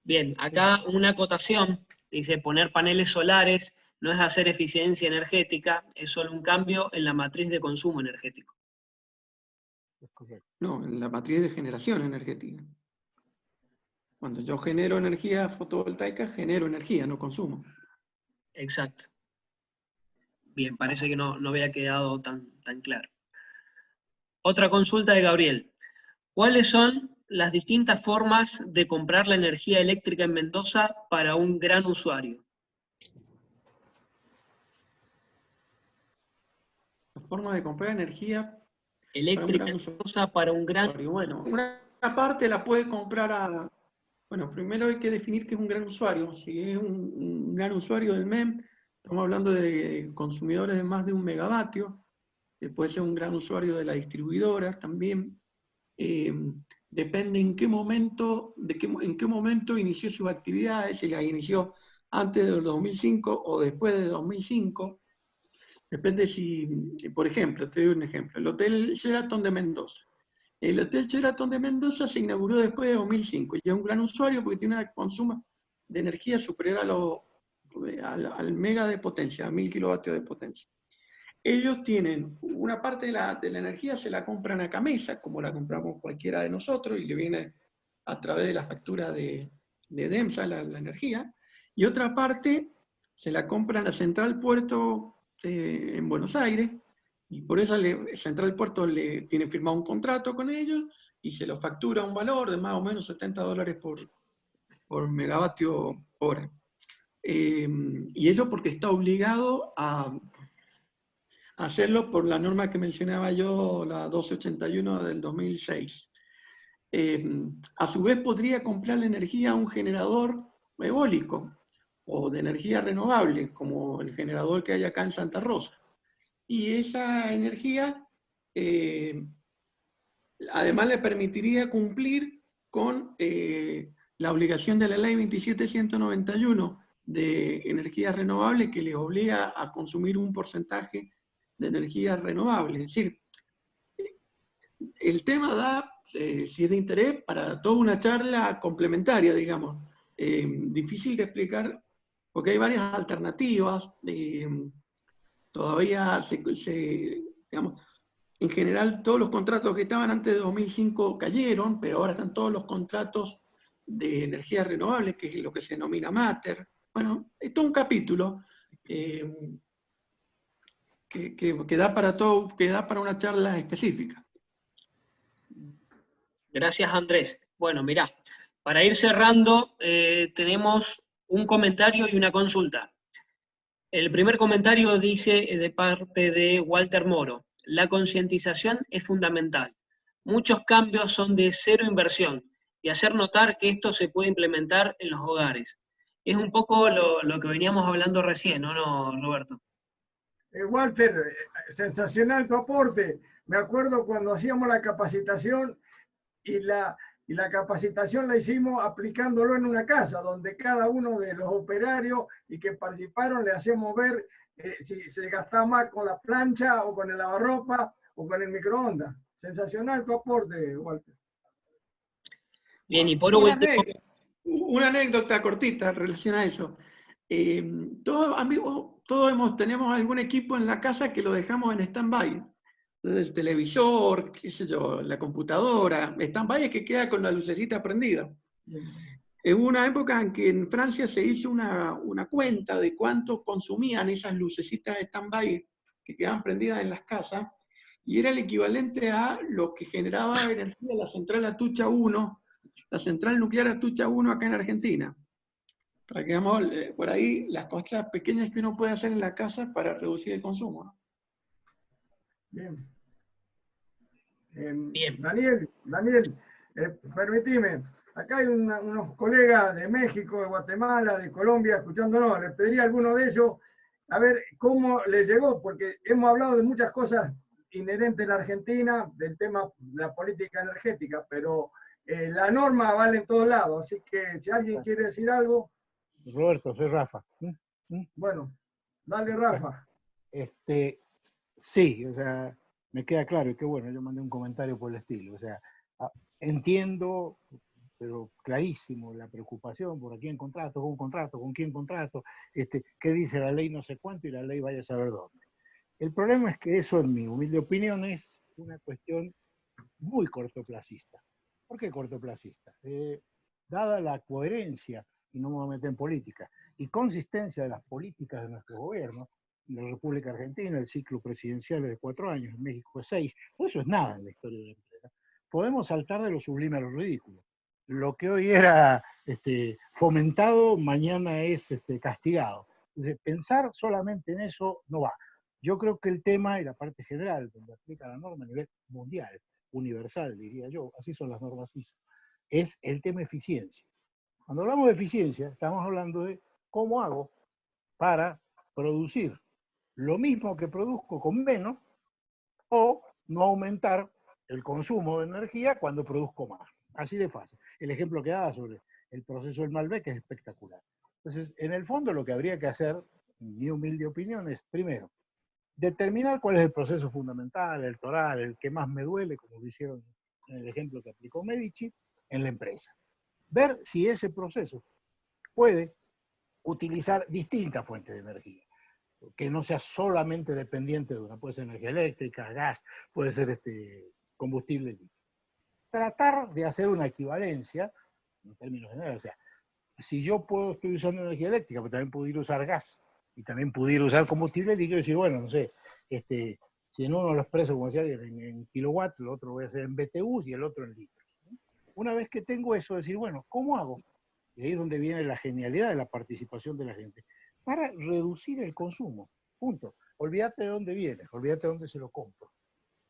Bien, acá una acotación, dice poner paneles solares no es hacer eficiencia energética, es solo un cambio en la matriz de consumo energético. No, en la matriz de generación energética. Cuando yo genero energía fotovoltaica, genero energía, no consumo. Exacto. Bien, parece que no había quedado tan claro. Otra consulta de Gabriel. ¿Cuáles son las distintas formas de comprar la energía eléctrica en Mendoza para un gran usuario? La forma de comprar energía eléctrica en Mendoza para un gran usuario. Bueno, una parte la puede comprar bueno, primero hay que definir qué es un gran usuario. Si es un gran usuario del MEM, estamos hablando de consumidores de más de 1 megavatio, puede ser un gran usuario de la distribuidora también. Depende en qué momento inició sus actividades, si las inició antes del 2005 o después de 2005. Depende si, por ejemplo, te doy un ejemplo, el Hotel Sheraton de Mendoza. El Hotel Sheraton de Mendoza se inauguró después de 2005 y es un gran usuario porque tiene un consumo de energía superior al mega de potencia, a 1000 kilovatios de potencia. Ellos tienen una parte de la energía, se la compran a Camesa, como la compramos cualquiera de nosotros, y le viene a través de la factura de DEMSA la energía, y otra parte se la compran a Central Puerto en Buenos Aires, y por eso Central Puerto le tiene firmado un contrato con ellos, y se lo factura un valor de más o menos $70 por megavatio hora. Y eso porque está obligado a hacerlo por la norma que mencionaba yo, la 1281 del 2006. A su vez podría comprar la energía a un generador eólico o de energía renovable, como el generador que hay acá en Santa Rosa. Y esa energía además le permitiría cumplir con la obligación de la ley 27191 de energías renovables, que les obliga a consumir un porcentaje de energía renovable. Es decir, el tema da, si es de interés, para toda una charla complementaria, digamos. Difícil de explicar, porque hay varias alternativas. Todavía digamos, en general todos los contratos que estaban antes de 2005 cayeron, pero ahora están todos los contratos de energías renovables, que es lo que se denomina MATER. Bueno, es todo un capítulo que da para todo, que da para una charla específica. Gracias, Andrés. Bueno, mirá, para ir cerrando, tenemos un comentario y una consulta. El primer comentario dice de parte de Walter Moro: la concientización es fundamental. Muchos cambios son de cero inversión y hacer notar que esto se puede implementar en los hogares. Es un poco lo que veníamos hablando recién, ¿no, Roberto? Walter, sensacional tu aporte. Me acuerdo cuando hacíamos la capacitación y la capacitación la hicimos aplicándolo en una casa, donde cada uno de los operarios y que participaron le hacíamos ver si se gastaba más con la plancha o con el lavarropa o con el microondas. Sensacional tu aporte, Walter. Bien, y por una anécdota cortita en relación a eso. Todos tenemos algún equipo en la casa que lo dejamos en stand-by. El televisor, qué sé yo, la computadora. Stand-by es que queda con la lucecita prendida. Hubo una época en que en Francia se hizo una cuenta de cuánto consumían esas lucecitas de stand-by que quedaban prendidas en las casas, y era el equivalente a lo que generaba energía la central Atucha 1, la central nuclear Atucha 1 acá en Argentina. Para que veamos por ahí las cosas pequeñas que uno puede hacer en la casa para reducir el consumo. Bien. Daniel, permitime, acá hay unos colegas de México, de Guatemala, de Colombia, escuchándonos. Les pediría a alguno de ellos a ver cómo les llegó, porque hemos hablado de muchas cosas inherentes a la Argentina, del tema de la política energética, pero la norma vale en todos lados, así que si alguien quiere decir algo. Roberto, soy Rafa. Bueno, dale, Rafa. Sí, o sea, me queda claro, y qué bueno, yo mandé un comentario por el estilo, o sea, entiendo, pero clarísimo, la preocupación por a quién contrato, con quién contrato, qué dice la ley no sé cuánto y la ley vaya a saber dónde. El problema es que eso, en mi humilde opinión, es una cuestión muy cortoplacista. ¿Por qué cortoplacista? Dada la coherencia, y no me voy a meter en política, y consistencia de las políticas de nuestro gobierno, en la República Argentina el ciclo presidencial es de 4 años, en México es 6, eso es nada en la historia de la empresa. Podemos saltar de lo sublime a lo ridículo. Lo que hoy era fomentado, mañana es castigado. Entonces, pensar solamente en eso no va. Yo creo que el tema y la parte general, donde aplica la norma a nivel mundial, universal, diría yo, así son las normas ISO, es el tema eficiencia. Cuando hablamos de eficiencia, estamos hablando de cómo hago para producir lo mismo que produzco con menos, o no aumentar el consumo de energía cuando produzco más. Así de fácil. El ejemplo que daba sobre el proceso del Malbec es espectacular. Entonces, en el fondo lo que habría que hacer, en mi humilde opinión, es, primero, determinar cuál es el proceso fundamental, el toral, el que más me duele, como lo hicieron en el ejemplo que aplicó Medici, en la empresa. Ver si ese proceso puede utilizar distintas fuentes de energía, que no sea solamente dependiente de una, puede ser energía eléctrica, gas, puede ser combustible líquido. Tratar de hacer una equivalencia, en términos generales, o sea, si yo estoy usando energía eléctrica, pero también pudiera usar gas, y también pudiera usar combustible líquido, y decir, bueno, no sé, si en uno lo expreso, como decía, en kilowatts, el otro voy a hacer en BTUs y el otro en litros. Una vez que tengo eso, decir, bueno, ¿cómo hago? Y ahí es donde viene la genialidad de la participación de la gente, para reducir el consumo, punto. Olvídate de dónde viene, olvídate de dónde se lo compro.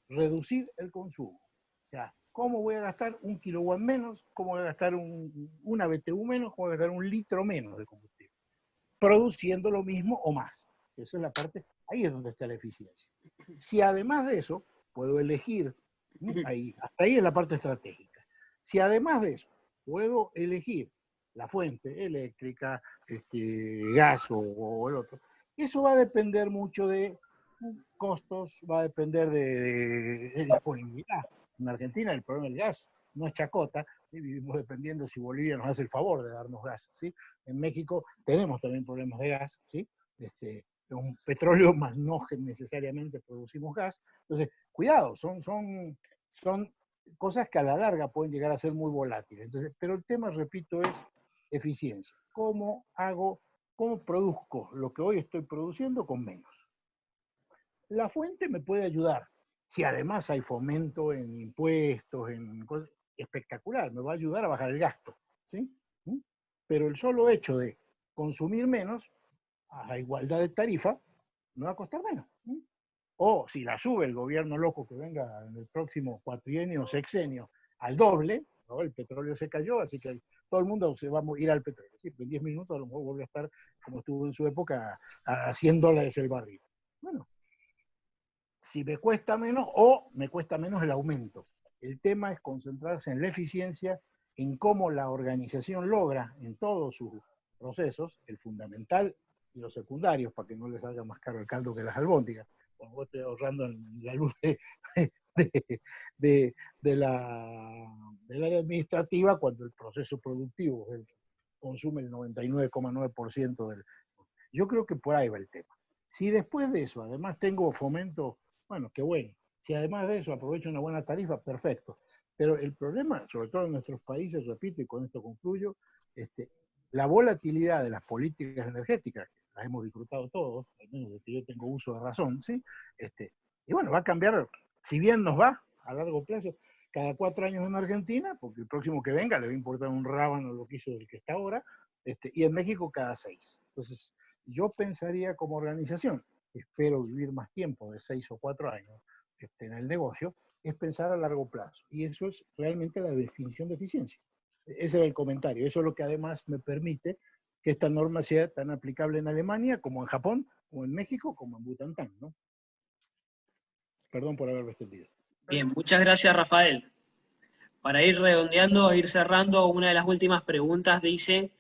Reducir el consumo. O sea, ¿cómo voy a gastar 1 kilowatt menos? ¿Cómo voy a gastar una BTU menos? ¿Cómo voy a gastar 1 litro menos de combustible? Produciendo lo mismo o más. Esa es la parte, ahí es donde está la eficiencia. Si además de eso, puedo elegir, hasta ahí es la parte estratégica. Si además de eso, puedo elegir la fuente eléctrica, gas o el otro, eso va a depender mucho de costos, va a depender de disponibilidad. En Argentina el problema del gas no es chacota, ¿sí? Vivimos dependiendo si Bolivia nos hace el favor de darnos gas, ¿sí? En México tenemos también problemas de gas, ¿sí? Un petróleo, más no necesariamente producimos gas. Entonces, cuidado, son cosas que a la larga pueden llegar a ser muy volátiles. Entonces, pero el tema, repito, es eficiencia. ¿Cómo produzco lo que hoy estoy produciendo con menos? La fuente me puede ayudar. Si además hay fomento en impuestos, en cosas, espectacular, me va a ayudar a bajar el gasto, ¿sí? Pero el solo hecho de consumir menos, a igualdad de tarifa, me va a costar menos. O si la sube el gobierno loco que venga en el próximo cuatrienio o sexenio al doble, ¿no? El petróleo se cayó, así que todo el mundo se va a ir al petróleo. ¿Sí? En 10 minutos a lo mejor vuelve a estar como estuvo en su época a $100 el barril. Bueno, si me cuesta menos o me cuesta menos el aumento. El tema es concentrarse en la eficiencia, en cómo la organización logra en todos sus procesos, el fundamental y los secundarios, para que no les salga más caro el caldo que las albóndigas. Cuando estoy ahorrando en la luz del área administrativa, cuando el proceso productivo consume el 99,9% del... Yo creo que por ahí va el tema. Si después de eso, además tengo fomento, bueno, qué bueno. Si además de eso aprovecho una buena tarifa, perfecto. Pero el problema, sobre todo en nuestros países, repito, y con esto concluyo, la volatilidad de las políticas energéticas, que las hemos disfrutado todos, al menos de que yo tengo uso de razón, ¿sí? Y bueno, va a cambiar, si bien nos va a largo plazo, cada 4 años en Argentina, porque el próximo que venga le va a importar un rábano lo que hizo el que está ahora, y en México cada 6. Entonces, yo pensaría como organización, espero vivir más tiempo de 6 o 4 años en el negocio, es pensar a largo plazo. Y eso es realmente la definición de eficiencia. Ese era el comentario. Eso es lo que además me permite que esta norma sea tan aplicable en Alemania, como en Japón, como en México, como en Butantán, ¿no? Perdón por haberme extendido. Bien, muchas gracias, Rafael. Para ir redondeando, ir cerrando, una de las últimas preguntas dice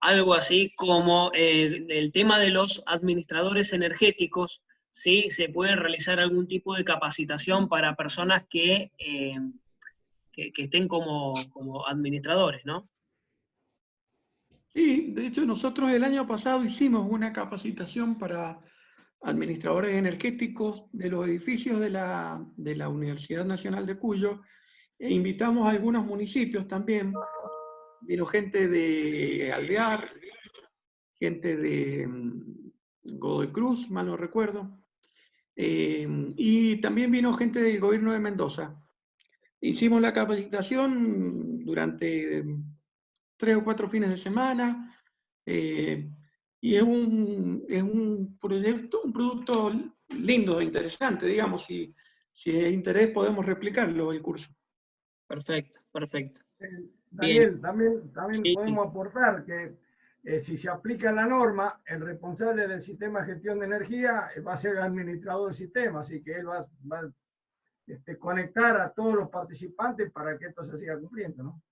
algo así como el tema de los administradores energéticos, ¿sí? ¿Se puede realizar algún tipo de capacitación para personas que estén como administradores, ¿no? Sí, de hecho nosotros el año pasado hicimos una capacitación para administradores energéticos de los edificios de la Universidad Nacional de Cuyo, e invitamos a algunos municipios también. Vino gente de Alvear, gente de Godoy Cruz, mal no recuerdo, y también vino gente del gobierno de Mendoza. Hicimos la capacitación durante 3 o 4 fines de semana, y es un producto lindo, interesante, digamos. Si hay interés podemos replicarlo el curso. Perfecto, perfecto. Daniel, también Sí. podemos aportar que si se aplica la norma, el responsable del sistema de gestión de energía va a ser el administrador del sistema, así que él va a conectar a todos los participantes para que esto se siga cumpliendo, ¿no?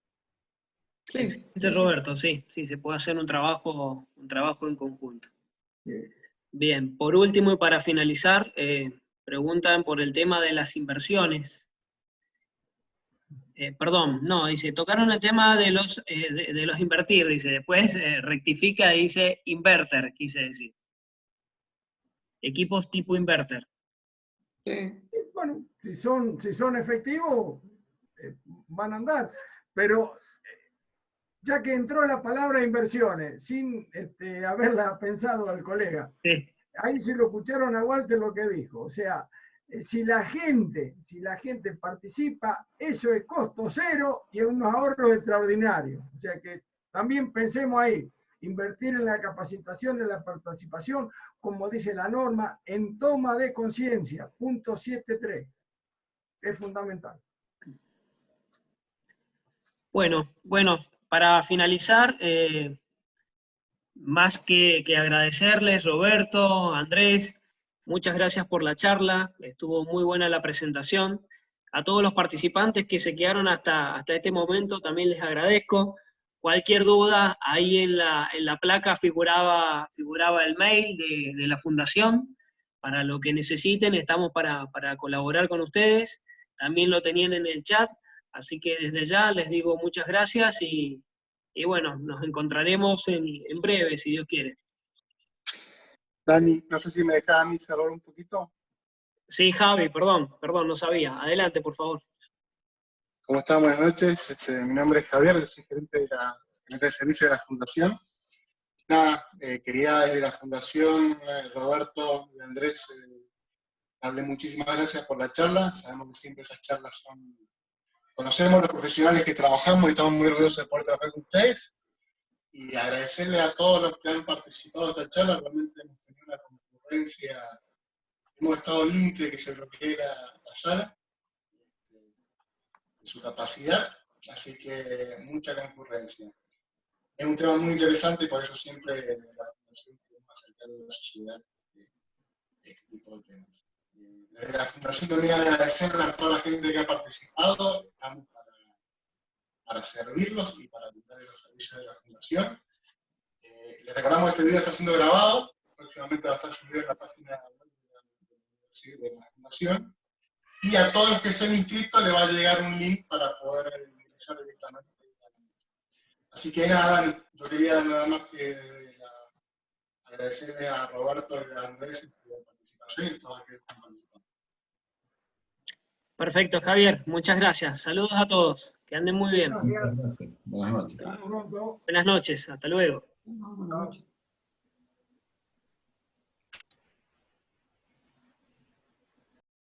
Sí, Roberto, sí, se puede hacer un trabajo en conjunto. Bien, por último y para finalizar, preguntan por el tema de las inversiones. Perdón, no, dice, tocaron el tema de los invertir, dice, después rectifica y dice inverter, quise decir. Equipos tipo inverter. Bueno, si son efectivos, van a andar, pero ya que entró la palabra inversiones, sin haberla pensado al colega, sí. Ahí se lo escucharon a Walter lo que dijo, o sea, si la gente participa, eso es costo cero y unos ahorros extraordinarios. O sea que también pensemos ahí, invertir en la capacitación, en la participación, como dice la norma, en toma de conciencia, punto 7.3. Es fundamental. Bueno, para finalizar, más que agradecerles, Roberto, Andrés, muchas gracias por la charla, estuvo muy buena la presentación. A todos los participantes que se quedaron hasta este momento también les agradezco. Cualquier duda, ahí en la placa figuraba el mail de la Fundación. Para lo que necesiten, estamos para colaborar con ustedes. También lo tenían en el chat, así que desde ya les digo muchas gracias y bueno, nos encontraremos en breve, si Dios quiere. Dani, no sé si me dejas a mí cerrar un poquito. Sí, Javi, perdón, no sabía. Adelante, por favor. ¿Cómo están? Buenas noches. Mi nombre es Javier, yo soy gerente de servicio de la Fundación. Nada, quería desde la Fundación, Roberto y Andrés, darle muchísimas gracias por la charla. Sabemos que siempre esas charlas conocemos los profesionales que trabajamos y estamos muy orgullosos de poder trabajar con ustedes. Y agradecerle a todos los que han participado de esta charla. Realmente hemos tenido una concurrencia, hemos estado al límite de que se bloquee la sala, de su capacidad, así que mucha concurrencia. Es un tema muy interesante y por eso siempre desde la Fundación queremos acercar a la sociedad este tipo de temas. Desde la Fundación también agradecerle a toda la gente que ha participado, estamos para servirlos y para brindar los servicios de la Fundación. Les recordamos que este video está siendo grabado, próximamente va a estar subido en la página web de la Fundación, y a todos los que se han inscrito les va a llegar un link para poder ingresar directamente. Así que nada, yo quería nada más que agradecerle a Roberto y a Andrés por la participación y a todos los que han participado. Perfecto, Javier, muchas gracias. Saludos a todos, que anden muy bien. Gracias. Buenas noches. Buenas noches, hasta luego. Buenas noches.